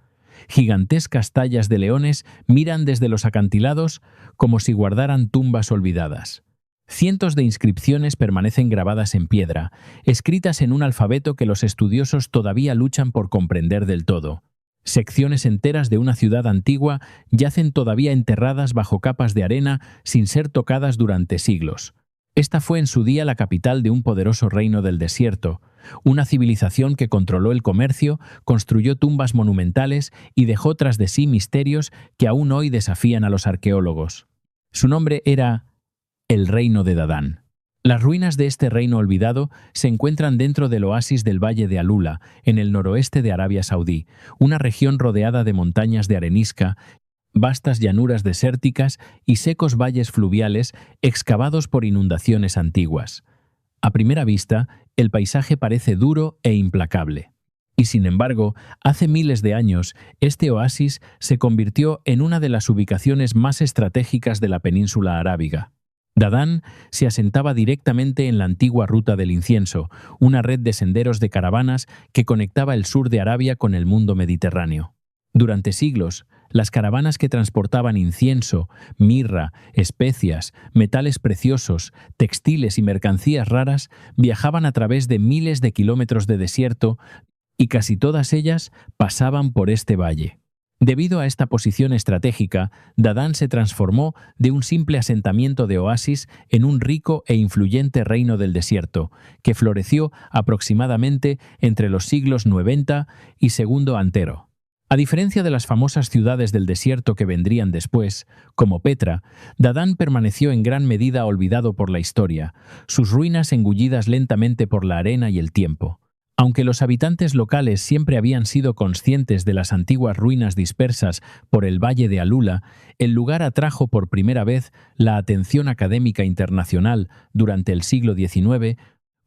Gigantescas tallas de leones miran desde los acantilados como si guardaran tumbas olvidadas. Cientos de inscripciones permanecen grabadas en piedra, escritas en un alfabeto que los estudiosos todavía luchan por comprender del todo. Secciones enteras de una ciudad antigua yacen todavía enterradas bajo capas de arena sin ser tocadas durante siglos. Esta fue en su día la capital de un poderoso reino del desierto, una civilización que controló el comercio, construyó tumbas monumentales y dejó tras de sí misterios que aún hoy desafían a los arqueólogos. Su nombre era el Reino de Dadán. Las ruinas de este reino olvidado se encuentran dentro del oasis del Valle de Alula, en el noroeste de Arabia Saudí, una región rodeada de montañas de arenisca, vastas llanuras desérticas y secos valles fluviales excavados por inundaciones antiguas. A primera vista, el paisaje parece duro e implacable. Y sin embargo, hace miles de años, este oasis se convirtió en una de las ubicaciones más estratégicas de la península arábiga. Dadán se asentaba directamente en la antigua ruta del incienso, una red de senderos de caravanas que conectaba el sur de Arabia con el mundo mediterráneo. Durante siglos, las caravanas que transportaban incienso, mirra, especias, metales preciosos, textiles y mercancías raras viajaban a través de miles de kilómetros de desierto y casi todas ellas pasaban por este valle. Debido a esta posición estratégica, Dadán se transformó de un simple asentamiento de oasis en un rico e influyente reino del desierto, que floreció aproximadamente entre los siglos 90 y segundo Antero. A diferencia de las famosas ciudades del desierto que vendrían después, como Petra, Dadán permaneció en gran medida olvidado por la historia, sus ruinas engullidas lentamente por la arena y el tiempo. Aunque los habitantes locales siempre habían sido conscientes de las antiguas ruinas dispersas por el valle de Alula, el lugar atrajo por primera vez la atención académica internacional durante el siglo XIX,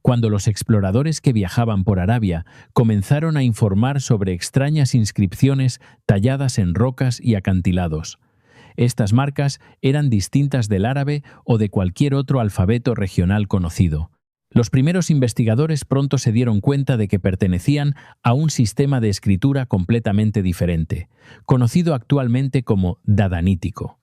cuando los exploradores que viajaban por Arabia comenzaron a informar sobre extrañas inscripciones talladas en rocas y acantilados. Estas marcas eran distintas del árabe o de cualquier otro alfabeto regional conocido. Los primeros investigadores pronto se dieron cuenta de que pertenecían a un sistema de escritura completamente diferente, conocido actualmente como dadanítico.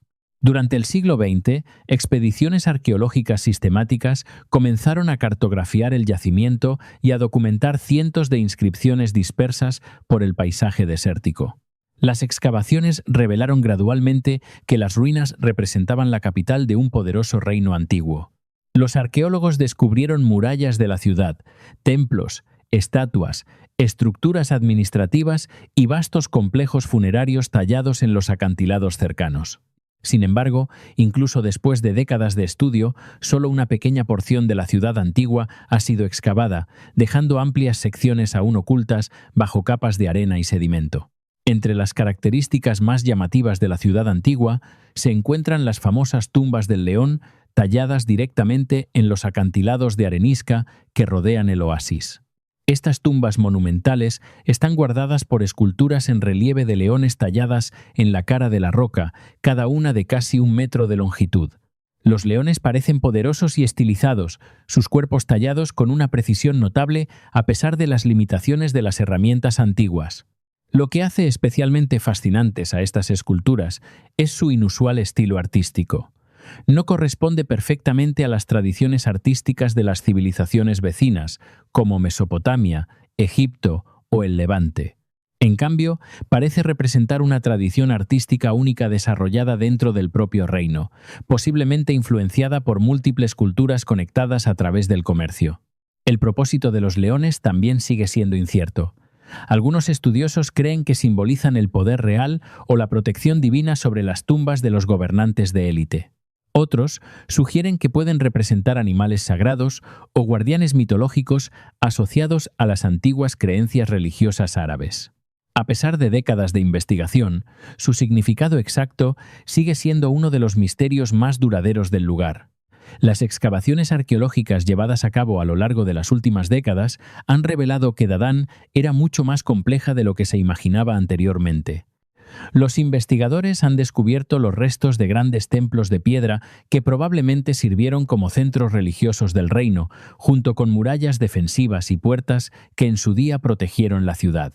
Durante el siglo XX, expediciones arqueológicas sistemáticas comenzaron a cartografiar el yacimiento y a documentar cientos de inscripciones dispersas por el paisaje desértico. Las excavaciones revelaron gradualmente que las ruinas representaban la capital de un poderoso reino antiguo. Los arqueólogos descubrieron murallas de la ciudad, templos, estatuas, estructuras administrativas y vastos complejos funerarios tallados en los acantilados cercanos. Sin embargo, incluso después de décadas de estudio, solo una pequeña porción de la ciudad antigua ha sido excavada, dejando amplias secciones aún ocultas bajo capas de arena y sedimento. Entre las características más llamativas de la ciudad antigua se encuentran las famosas tumbas del león, talladas directamente en los acantilados de arenisca que rodean el oasis. Estas tumbas monumentales están guardadas por esculturas en relieve de leones talladas en la cara de la roca, cada una de casi 1 metro de longitud. Los leones parecen poderosos y estilizados, sus cuerpos tallados con una precisión notable a pesar de las limitaciones de las herramientas antiguas. Lo que hace especialmente fascinantes a estas esculturas es su inusual estilo artístico. No corresponde perfectamente a las tradiciones artísticas de las civilizaciones vecinas, como Mesopotamia, Egipto o el Levante. En cambio, parece representar una tradición artística única desarrollada dentro del propio reino, posiblemente influenciada por múltiples culturas conectadas a través del comercio. El propósito de los leones también sigue siendo incierto. Algunos estudiosos creen que simbolizan el poder real o la protección divina sobre las tumbas de los gobernantes de élite. Otros sugieren que pueden representar animales sagrados o guardianes mitológicos asociados a las antiguas creencias religiosas árabes. A pesar de décadas de investigación, su significado exacto sigue siendo uno de los misterios más duraderos del lugar. Las excavaciones arqueológicas llevadas a cabo a lo largo de las últimas décadas han revelado que Dadán era mucho más compleja de lo que se imaginaba anteriormente. Los investigadores han descubierto los restos de grandes templos de piedra que probablemente sirvieron como centros religiosos del reino, junto con murallas defensivas y puertas que en su día protegieron la ciudad.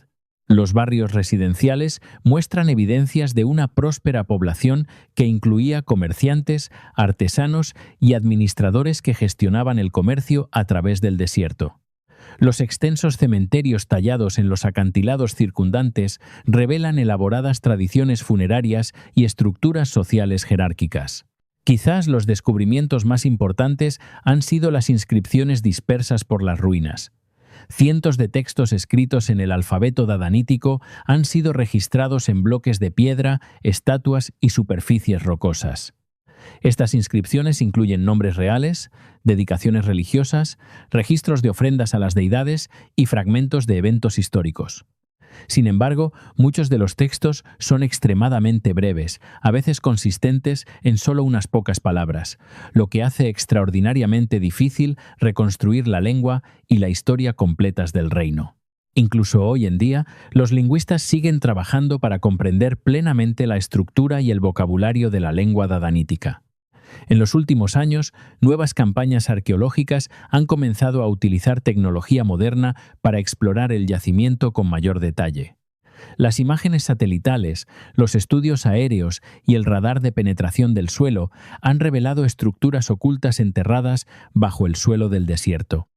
Los barrios residenciales muestran evidencias de una próspera población que incluía comerciantes, artesanos y administradores que gestionaban el comercio a través del desierto. Los extensos cementerios tallados en los acantilados circundantes revelan elaboradas tradiciones funerarias y estructuras sociales jerárquicas. Quizás los descubrimientos más importantes han sido las inscripciones dispersas por las ruinas. Cientos de textos escritos en el alfabeto dadanítico han sido registrados en bloques de piedra, estatuas y superficies rocosas. Estas inscripciones incluyen nombres reales, dedicaciones religiosas, registros de ofrendas a las deidades y fragmentos de eventos históricos. Sin embargo, muchos de los textos son extremadamente breves, a veces consistentes en solo unas pocas palabras, lo que hace extraordinariamente difícil reconstruir la lengua y la historia completas del reino. Incluso hoy en día, los lingüistas siguen trabajando para comprender plenamente la estructura y el vocabulario de la lengua dadanítica. En los últimos años, nuevas campañas arqueológicas han comenzado a utilizar tecnología moderna para explorar el yacimiento con mayor detalle. Las imágenes satelitales, los estudios aéreos y el radar de penetración del suelo han revelado estructuras ocultas enterradas bajo el suelo del desierto.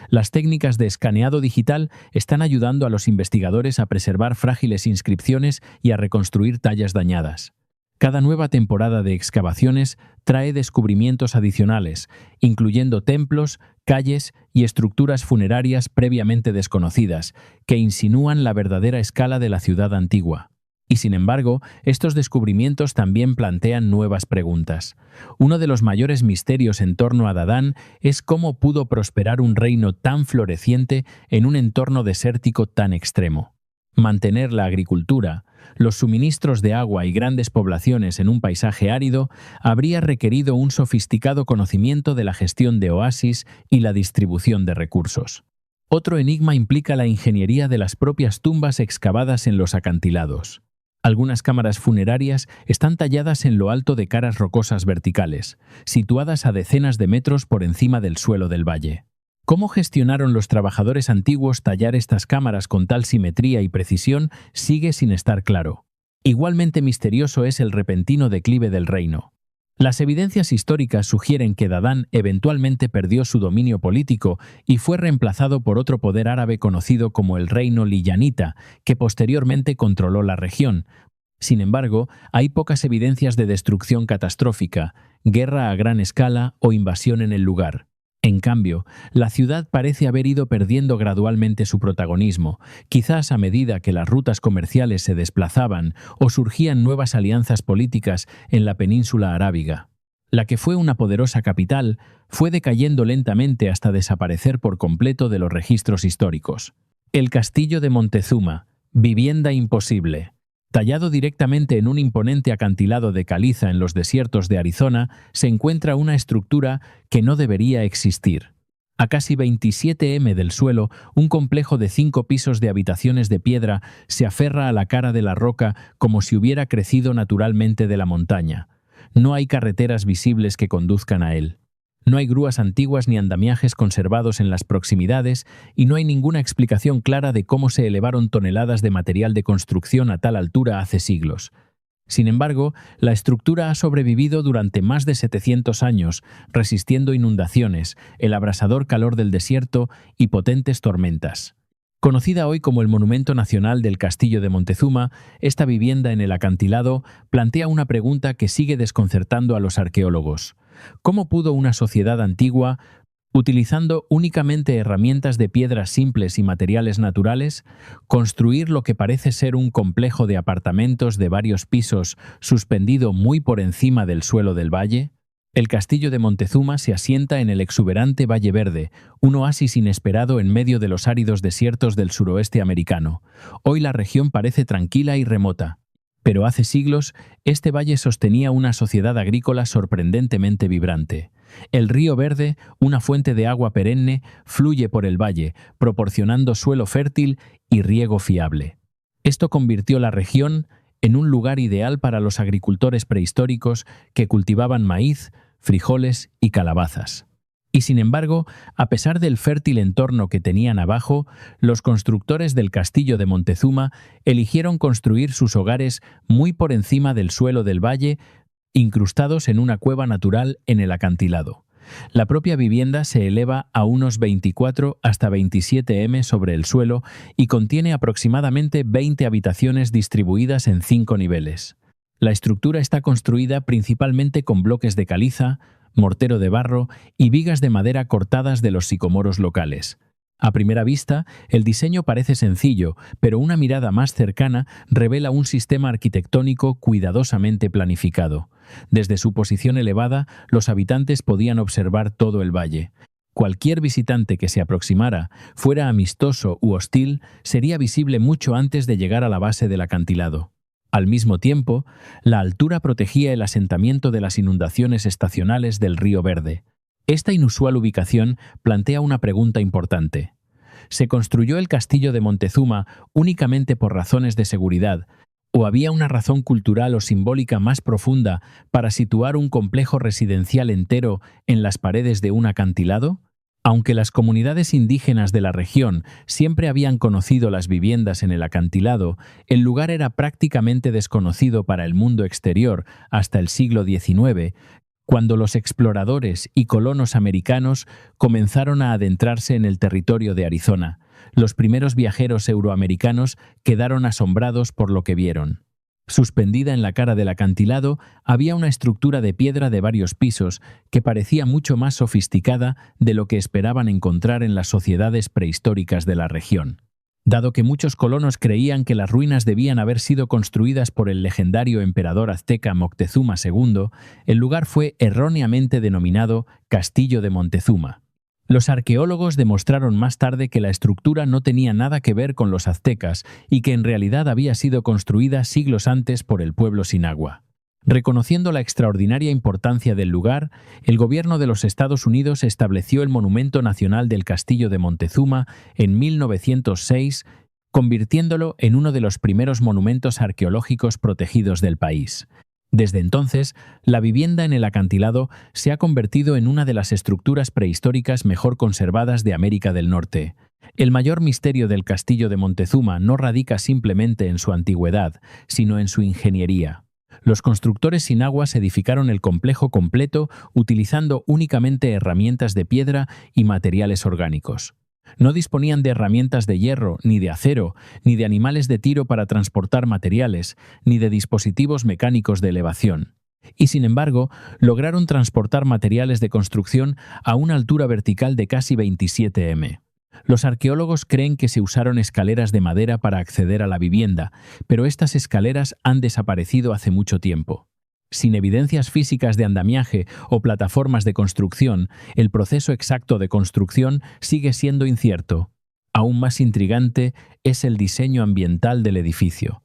Las técnicas de escaneado digital están ayudando a los investigadores a preservar frágiles inscripciones y a reconstruir tallas dañadas. Cada nueva temporada de excavaciones trae descubrimientos adicionales, incluyendo templos, calles y estructuras funerarias previamente desconocidas, que insinúan la verdadera escala de la ciudad antigua. Y sin embargo, estos descubrimientos también plantean nuevas preguntas. Uno de los mayores misterios en torno a Dadán es cómo pudo prosperar un reino tan floreciente en un entorno desértico tan extremo. Mantener la agricultura, los suministros de agua y grandes poblaciones en un paisaje árido habría requerido un sofisticado conocimiento de la gestión de oasis y la distribución de recursos. Otro enigma implica la ingeniería de las propias tumbas excavadas en los acantilados. Algunas cámaras funerarias están talladas en lo alto de caras rocosas verticales, situadas a decenas de metros por encima del suelo del valle. ¿Cómo gestionaron los trabajadores antiguos tallar estas cámaras con tal simetría y precisión sigue sin estar claro? Igualmente misterioso es el repentino declive del reino. Las evidencias históricas sugieren que Dadán eventualmente perdió su dominio político y fue reemplazado por otro poder árabe conocido como el reino liyanita, que posteriormente controló la región. Sin embargo, hay pocas evidencias de destrucción catastrófica, guerra a gran escala o invasión en el lugar. En cambio, la ciudad parece haber ido perdiendo gradualmente su protagonismo, quizás a medida que las rutas comerciales se desplazaban o surgían nuevas alianzas políticas en la península arábiga. La que fue una poderosa capital fue decayendo lentamente hasta desaparecer por completo de los registros históricos. El castillo de Montezuma, vivienda imposible. Tallado directamente en un imponente acantilado de caliza en los desiertos de Arizona, se encuentra una estructura que no debería existir. A casi 27 m del suelo, un complejo de 5 pisos de habitaciones de piedra se aferra a la cara de la roca como si hubiera crecido naturalmente de la montaña. No hay carreteras visibles que conduzcan a él. No hay grúas antiguas ni andamiajes conservados en las proximidades y no hay ninguna explicación clara de cómo se elevaron toneladas de material de construcción a tal altura hace siglos. Sin embargo, la estructura ha sobrevivido durante más de 700 años, resistiendo inundaciones, el abrasador calor del desierto y potentes tormentas. Conocida hoy como el Monumento Nacional del Castillo de Montezuma, esta vivienda en el acantilado plantea una pregunta que sigue desconcertando a los arqueólogos. ¿Cómo pudo una sociedad antigua, utilizando únicamente herramientas de piedras simples y materiales naturales, construir lo que parece ser un complejo de apartamentos de varios pisos suspendido muy por encima del suelo del valle? El castillo de Montezuma se asienta en el exuberante Valle Verde, un oasis inesperado en medio de los áridos desiertos del suroeste americano. Hoy la región parece tranquila y remota. Pero hace siglos, este valle sostenía una sociedad agrícola sorprendentemente vibrante. El río Verde, una fuente de agua perenne, fluye por el valle, proporcionando suelo fértil y riego fiable. Esto convirtió la región en un lugar ideal para los agricultores prehistóricos que cultivaban maíz, frijoles y calabazas. Y sin embargo, a pesar del fértil entorno que tenían abajo, los constructores del castillo de Montezuma eligieron construir sus hogares muy por encima del suelo del valle, incrustados en una cueva natural en el acantilado. La propia vivienda se eleva a unos 24 hasta 27 m sobre el suelo y contiene aproximadamente 20 habitaciones distribuidas en 5 niveles. La estructura está construida principalmente con bloques de caliza, mortero de barro y vigas de madera cortadas de los sicomoros locales. A primera vista, el diseño parece sencillo, pero una mirada más cercana revela un sistema arquitectónico cuidadosamente planificado. Desde su posición elevada, los habitantes podían observar todo el valle. Cualquier visitante que se aproximara, fuera amistoso u hostil, sería visible mucho antes de llegar a la base del acantilado. Al mismo tiempo, la altura protegía el asentamiento de las inundaciones estacionales del río Verde. Esta inusual ubicación plantea una pregunta importante. ¿Se construyó el castillo de Montezuma únicamente por razones de seguridad, o había una razón cultural o simbólica más profunda para situar un complejo residencial entero en las paredes de un acantilado? Aunque las comunidades indígenas de la región siempre habían conocido las viviendas en el acantilado, el lugar era prácticamente desconocido para el mundo exterior hasta el siglo XIX, Cuando los exploradores y colonos americanos comenzaron a adentrarse en el territorio de Arizona, los primeros viajeros euroamericanos quedaron asombrados por lo que vieron. Suspendida en la cara del acantilado había una estructura de piedra de varios pisos que parecía mucho más sofisticada de lo que esperaban encontrar en las sociedades prehistóricas de la región. Dado que muchos colonos creían que las ruinas debían haber sido construidas por el legendario emperador azteca Moctezuma II, el lugar fue erróneamente denominado Castillo de Montezuma. Los arqueólogos demostraron más tarde que la estructura no tenía nada que ver con los aztecas y que en realidad había sido construida siglos antes por el pueblo Sinagua. Reconociendo la extraordinaria importancia del lugar, el gobierno de los Estados Unidos estableció el Monumento Nacional del Castillo de Montezuma en 1906, convirtiéndolo en uno de los primeros monumentos arqueológicos protegidos del país. Desde entonces, la vivienda en el acantilado se ha convertido en una de las estructuras prehistóricas mejor conservadas de América del Norte. El mayor misterio del Castillo de Montezuma no radica simplemente en su antigüedad, sino en su ingeniería. Los constructores sinaguas edificaron el complejo completo utilizando únicamente herramientas de piedra y materiales orgánicos. No disponían de herramientas de hierro, ni de acero, ni de animales de tiro para transportar materiales, ni de dispositivos mecánicos de elevación. Y sin embargo, lograron transportar materiales de construcción a una altura vertical de casi 27 m. Los arqueólogos creen que se usaron escaleras de madera para acceder a la vivienda, pero estas escaleras han desaparecido hace mucho tiempo. Sin evidencias físicas de andamiaje o plataformas de construcción, el proceso exacto de construcción sigue siendo incierto. Aún más intrigante es el diseño ambiental del edificio.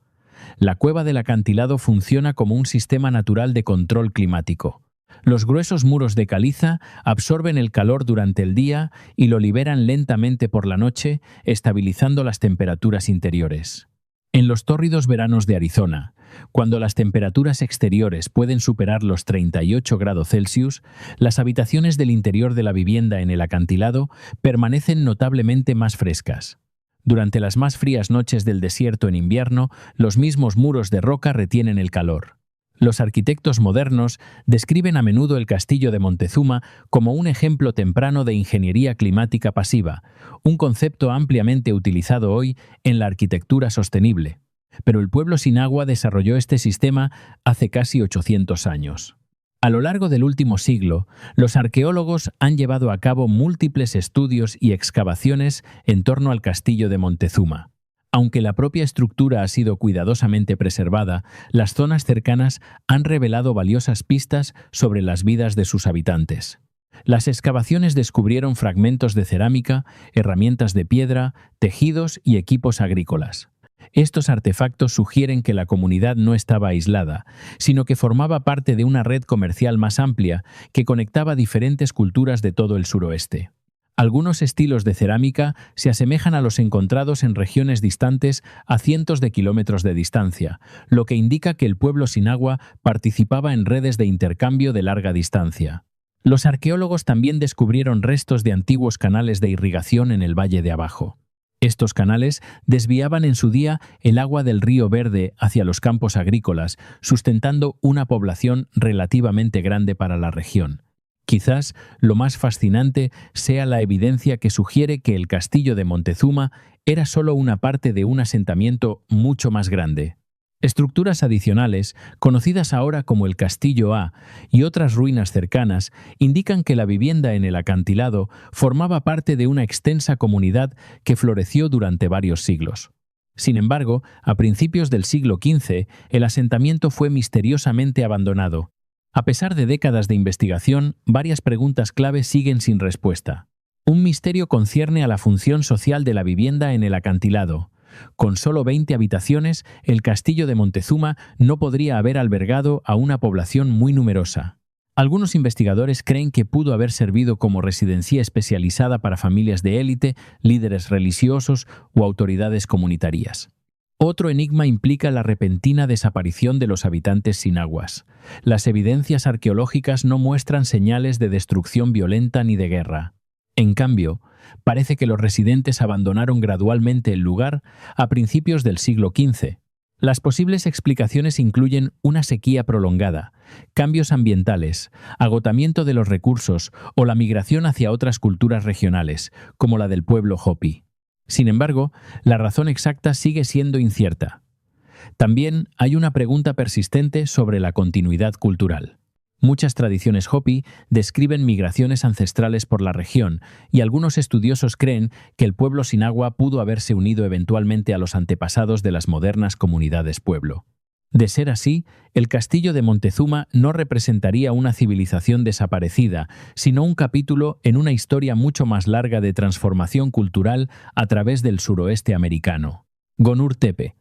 La cueva del acantilado funciona como un sistema natural de control climático. Los gruesos muros de caliza absorben el calor durante el día y lo liberan lentamente por la noche, estabilizando las temperaturas interiores. En los tórridos veranos de Arizona, cuando las temperaturas exteriores pueden superar los 38 grados Celsius, las habitaciones del interior de la vivienda en el acantilado permanecen notablemente más frescas. Durante las más frías noches del desierto en invierno, los mismos muros de roca retienen el calor. Los arquitectos modernos describen a menudo el Castillo de Montezuma como un ejemplo temprano de ingeniería climática pasiva, un concepto ampliamente utilizado hoy en la arquitectura sostenible. Pero el pueblo Sinagua desarrolló este sistema hace casi 800 años. A lo largo del último siglo, los arqueólogos han llevado a cabo múltiples estudios y excavaciones en torno al Castillo de Montezuma. Aunque la propia estructura ha sido cuidadosamente preservada, las zonas cercanas han revelado valiosas pistas sobre las vidas de sus habitantes. Las excavaciones descubrieron fragmentos de cerámica, herramientas de piedra, tejidos y equipos agrícolas. Estos artefactos sugieren que la comunidad no estaba aislada, sino que formaba parte de una red comercial más amplia que conectaba diferentes culturas de todo el suroeste. Algunos estilos de cerámica se asemejan a los encontrados en regiones distantes a cientos de kilómetros de distancia, lo que indica que el pueblo Sinagua participaba en redes de intercambio de larga distancia. Los arqueólogos también descubrieron restos de antiguos canales de irrigación en el valle de abajo. Estos canales desviaban en su día el agua del río Verde hacia los campos agrícolas, sustentando una población relativamente grande para la región. Quizás lo más fascinante sea la evidencia que sugiere que el Castillo de Montezuma era solo una parte de un asentamiento mucho más grande. Estructuras adicionales, conocidas ahora como el Castillo A, y otras ruinas cercanas, indican que la vivienda en el acantilado formaba parte de una extensa comunidad que floreció durante varios siglos. Sin embargo, a principios del siglo XV, el asentamiento fue misteriosamente abandonado. A pesar de décadas de investigación, varias preguntas clave siguen sin respuesta. Un misterio concierne a la función social de la vivienda en el acantilado. Con solo 20 habitaciones, el Castillo de Montezuma no podría haber albergado a una población muy numerosa. Algunos investigadores creen que pudo haber servido como residencia especializada para familias de élite, líderes religiosos o autoridades comunitarias. Otro enigma implica la repentina desaparición de los habitantes sinaguas. Las evidencias arqueológicas no muestran señales de destrucción violenta ni de guerra. En cambio, parece que los residentes abandonaron gradualmente el lugar a principios del siglo XV. Las posibles explicaciones incluyen una sequía prolongada, cambios ambientales, agotamiento de los recursos o la migración hacia otras culturas regionales, como la del pueblo Hopi. Sin embargo, la razón exacta sigue siendo incierta. También hay una pregunta persistente sobre la continuidad cultural. Muchas tradiciones Hopi describen migraciones ancestrales por la región y algunos estudiosos creen que el pueblo sin agua pudo haberse unido eventualmente a los antepasados de las modernas comunidades pueblo. De ser así, el castillo de Montezuma no representaría una civilización desaparecida, sino un capítulo en una historia mucho más larga de transformación cultural a través del suroeste americano. Gonur Tepe,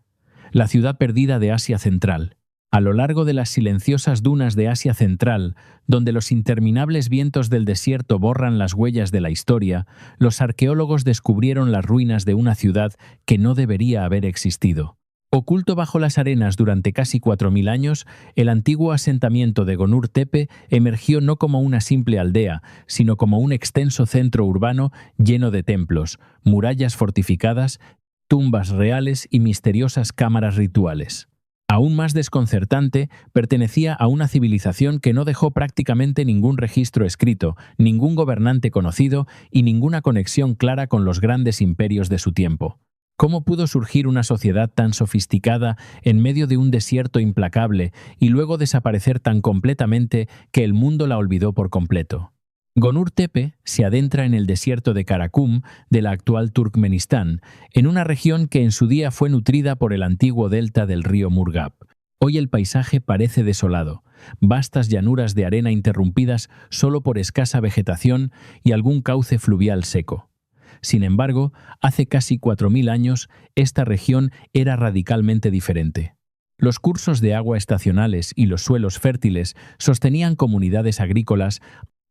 la ciudad perdida de Asia Central. A lo largo de las silenciosas dunas de Asia Central, donde los interminables vientos del desierto borran las huellas de la historia, los arqueólogos descubrieron las ruinas de una ciudad que no debería haber existido. Oculto bajo las arenas durante casi 4000 años, el antiguo asentamiento de Gonur Tepe emergió no como una simple aldea, sino como un extenso centro urbano lleno de templos, murallas fortificadas, tumbas reales y misteriosas cámaras rituales. Aún más desconcertante, pertenecía a una civilización que no dejó prácticamente ningún registro escrito, ningún gobernante conocido y ninguna conexión clara con los grandes imperios de su tiempo. ¿Cómo pudo surgir una sociedad tan sofisticada en medio de un desierto implacable y luego desaparecer tan completamente que el mundo la olvidó por completo? Gonur Tepe se adentra en el desierto de Karakum de la actual Turkmenistán, en una región que en su día fue nutrida por el antiguo delta del río Murghab. Hoy el paisaje parece desolado, vastas llanuras de arena interrumpidas solo por escasa vegetación y algún cauce fluvial seco. Sin embargo, hace casi 4000 años, esta región era radicalmente diferente. Los cursos de agua estacionales y los suelos fértiles sostenían comunidades agrícolas,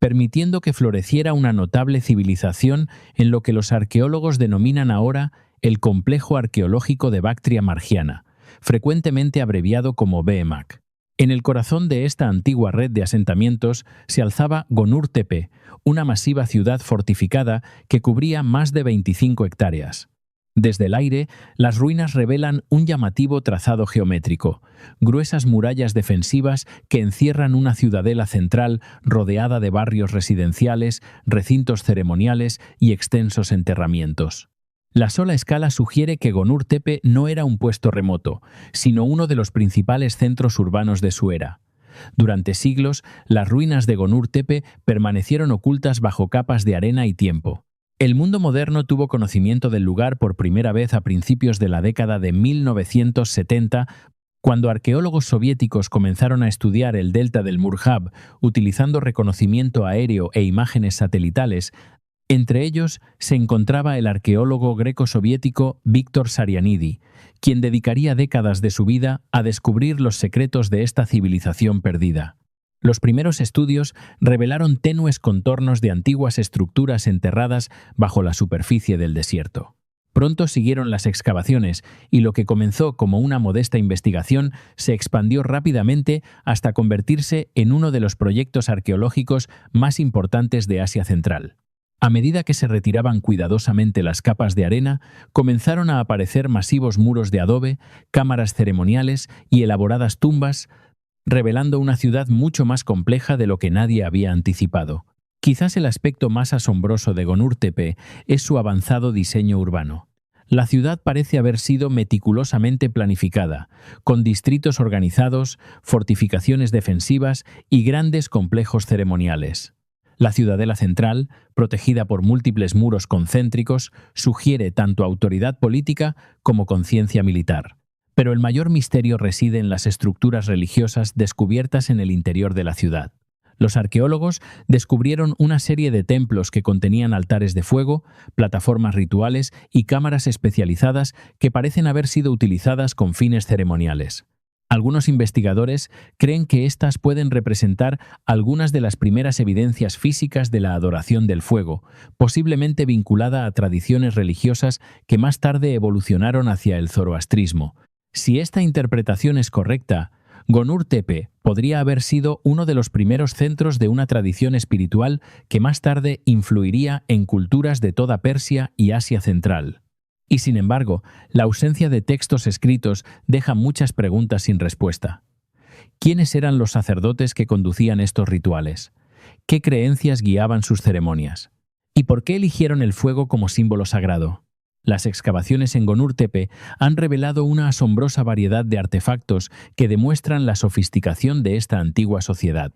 permitiendo que floreciera una notable civilización en lo que los arqueólogos denominan ahora el complejo arqueológico de Bactria Margiana, frecuentemente abreviado como BEMAC. En el corazón de esta antigua red de asentamientos se alzaba Gonur Tepe, una masiva ciudad fortificada que cubría más de 25 hectáreas. Desde el aire, las ruinas revelan un llamativo trazado geométrico, gruesas murallas defensivas que encierran una ciudadela central rodeada de barrios residenciales, recintos ceremoniales y extensos enterramientos. La sola escala sugiere que Gonur Tepe no era un puesto remoto, sino uno de los principales centros urbanos de su era. Durante siglos, las ruinas de Gonur Tepe permanecieron ocultas bajo capas de arena y tiempo. El mundo moderno tuvo conocimiento del lugar por primera vez a principios de la década de 1970, cuando arqueólogos soviéticos comenzaron a estudiar el delta del Murghab utilizando reconocimiento aéreo e imágenes satelitales. Entre ellos se encontraba el arqueólogo greco-soviético Víctor Sarianidi, quien dedicaría décadas de su vida a descubrir los secretos de esta civilización perdida. Los primeros estudios revelaron tenues contornos de antiguas estructuras enterradas bajo la superficie del desierto. Pronto siguieron las excavaciones y lo que comenzó como una modesta investigación se expandió rápidamente hasta convertirse en uno de los proyectos arqueológicos más importantes de Asia Central. A medida que se retiraban cuidadosamente las capas de arena, comenzaron a aparecer masivos muros de adobe, cámaras ceremoniales y elaboradas tumbas, revelando una ciudad mucho más compleja de lo que nadie había anticipado. Quizás el aspecto más asombroso de Gonur Tepe es su avanzado diseño urbano. La ciudad parece haber sido meticulosamente planificada, con distritos organizados, fortificaciones defensivas y grandes complejos ceremoniales. La ciudadela central, protegida por múltiples muros concéntricos, sugiere tanto autoridad política como conciencia militar. Pero el mayor misterio reside en las estructuras religiosas descubiertas en el interior de la ciudad. Los arqueólogos descubrieron una serie de templos que contenían altares de fuego, plataformas rituales y cámaras especializadas que parecen haber sido utilizadas con fines ceremoniales. Algunos investigadores creen que estas pueden representar algunas de las primeras evidencias físicas de la adoración del fuego, posiblemente vinculada a tradiciones religiosas que más tarde evolucionaron hacia el zoroastrismo. Si esta interpretación es correcta, Gonur Tepe podría haber sido uno de los primeros centros de una tradición espiritual que más tarde influiría en culturas de toda Persia y Asia Central. Y sin embargo, la ausencia de textos escritos deja muchas preguntas sin respuesta. ¿Quiénes eran los sacerdotes que conducían estos rituales? ¿Qué creencias guiaban sus ceremonias? ¿Y por qué eligieron el fuego como símbolo sagrado? Las excavaciones en Gonur Tepe han revelado una asombrosa variedad de artefactos que demuestran la sofisticación de esta antigua sociedad.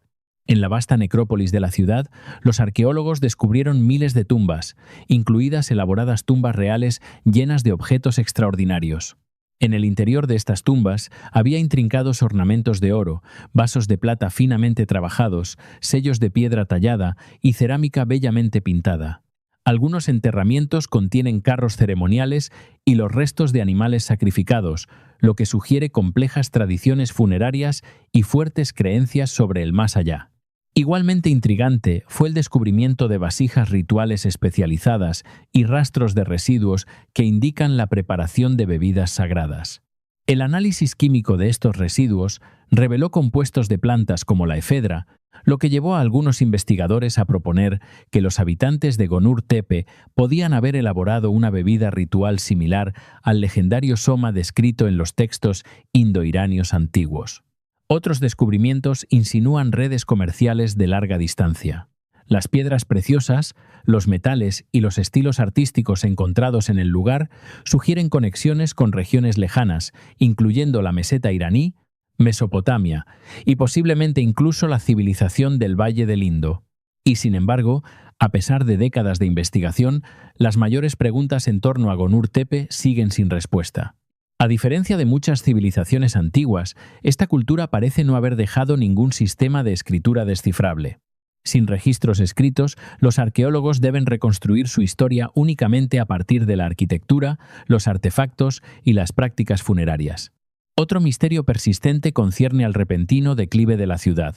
En la vasta necrópolis de la ciudad, los arqueólogos descubrieron miles de tumbas, incluidas elaboradas tumbas reales llenas de objetos extraordinarios. En el interior de estas tumbas había intrincados ornamentos de oro, vasos de plata finamente trabajados, sellos de piedra tallada y cerámica bellamente pintada. Algunos enterramientos contienen carros ceremoniales y los restos de animales sacrificados, lo que sugiere complejas tradiciones funerarias y fuertes creencias sobre el más allá. Igualmente intrigante fue el descubrimiento de vasijas rituales especializadas y rastros de residuos que indican la preparación de bebidas sagradas. El análisis químico de estos residuos reveló compuestos de plantas como la efedra, lo que llevó a algunos investigadores a proponer que los habitantes de Gonur Tepe podían haber elaborado una bebida ritual similar al legendario soma descrito en los textos indo-iranios antiguos. Otros descubrimientos insinúan redes comerciales de larga distancia. Las piedras preciosas, los metales y los estilos artísticos encontrados en el lugar sugieren conexiones con regiones lejanas, incluyendo la meseta iraní, Mesopotamia y posiblemente incluso la civilización del Valle del Indo. Y sin embargo, a pesar de décadas de investigación, las mayores preguntas en torno a Gonur Tepe siguen sin respuesta. A diferencia de muchas civilizaciones antiguas, esta cultura parece no haber dejado ningún sistema de escritura descifrable. Sin registros escritos, los arqueólogos deben reconstruir su historia únicamente a partir de la arquitectura, los artefactos y las prácticas funerarias. Otro misterio persistente concierne al repentino declive de la ciudad.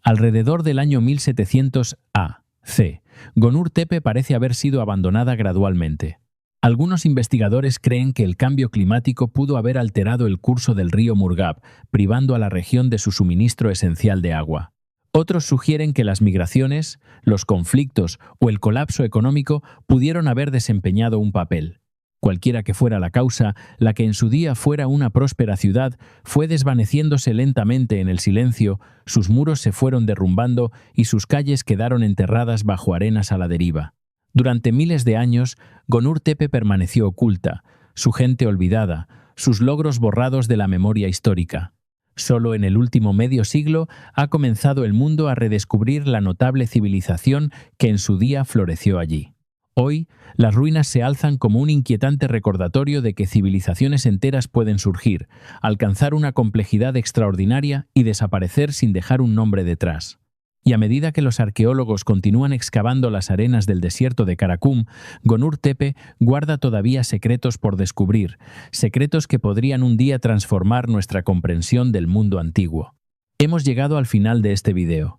Alrededor del año 1700 a.C., Gonur Tepe parece haber sido abandonada gradualmente. Algunos investigadores creen que el cambio climático pudo haber alterado el curso del río Murghab, privando a la región de su suministro esencial de agua. Otros sugieren que las migraciones, los conflictos o el colapso económico pudieron haber desempeñado un papel. Cualquiera que fuera la causa, la que en su día fuera una próspera ciudad fue desvaneciéndose lentamente en el silencio, sus muros se fueron derrumbando y sus calles quedaron enterradas bajo arenas a la deriva. Durante miles de años, Gonur Tepe permaneció oculta, su gente olvidada, sus logros borrados de la memoria histórica. Solo en el último medio siglo ha comenzado el mundo a redescubrir la notable civilización que en su día floreció allí. Hoy, las ruinas se alzan como un inquietante recordatorio de que civilizaciones enteras pueden surgir, alcanzar una complejidad extraordinaria y desaparecer sin dejar un nombre detrás. Y a medida que los arqueólogos continúan excavando las arenas del desierto de Karakum, Gonur Tepe guarda todavía secretos por descubrir, secretos que podrían un día transformar nuestra comprensión del mundo antiguo. Hemos llegado al final de este video.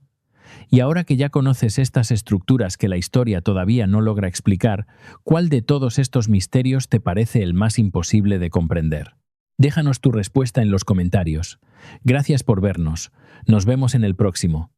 Y ahora que ya conoces estas estructuras que la historia todavía no logra explicar, ¿cuál de todos estos misterios te parece el más imposible de comprender? Déjanos tu respuesta en los comentarios. Gracias por vernos. Nos vemos en el próximo.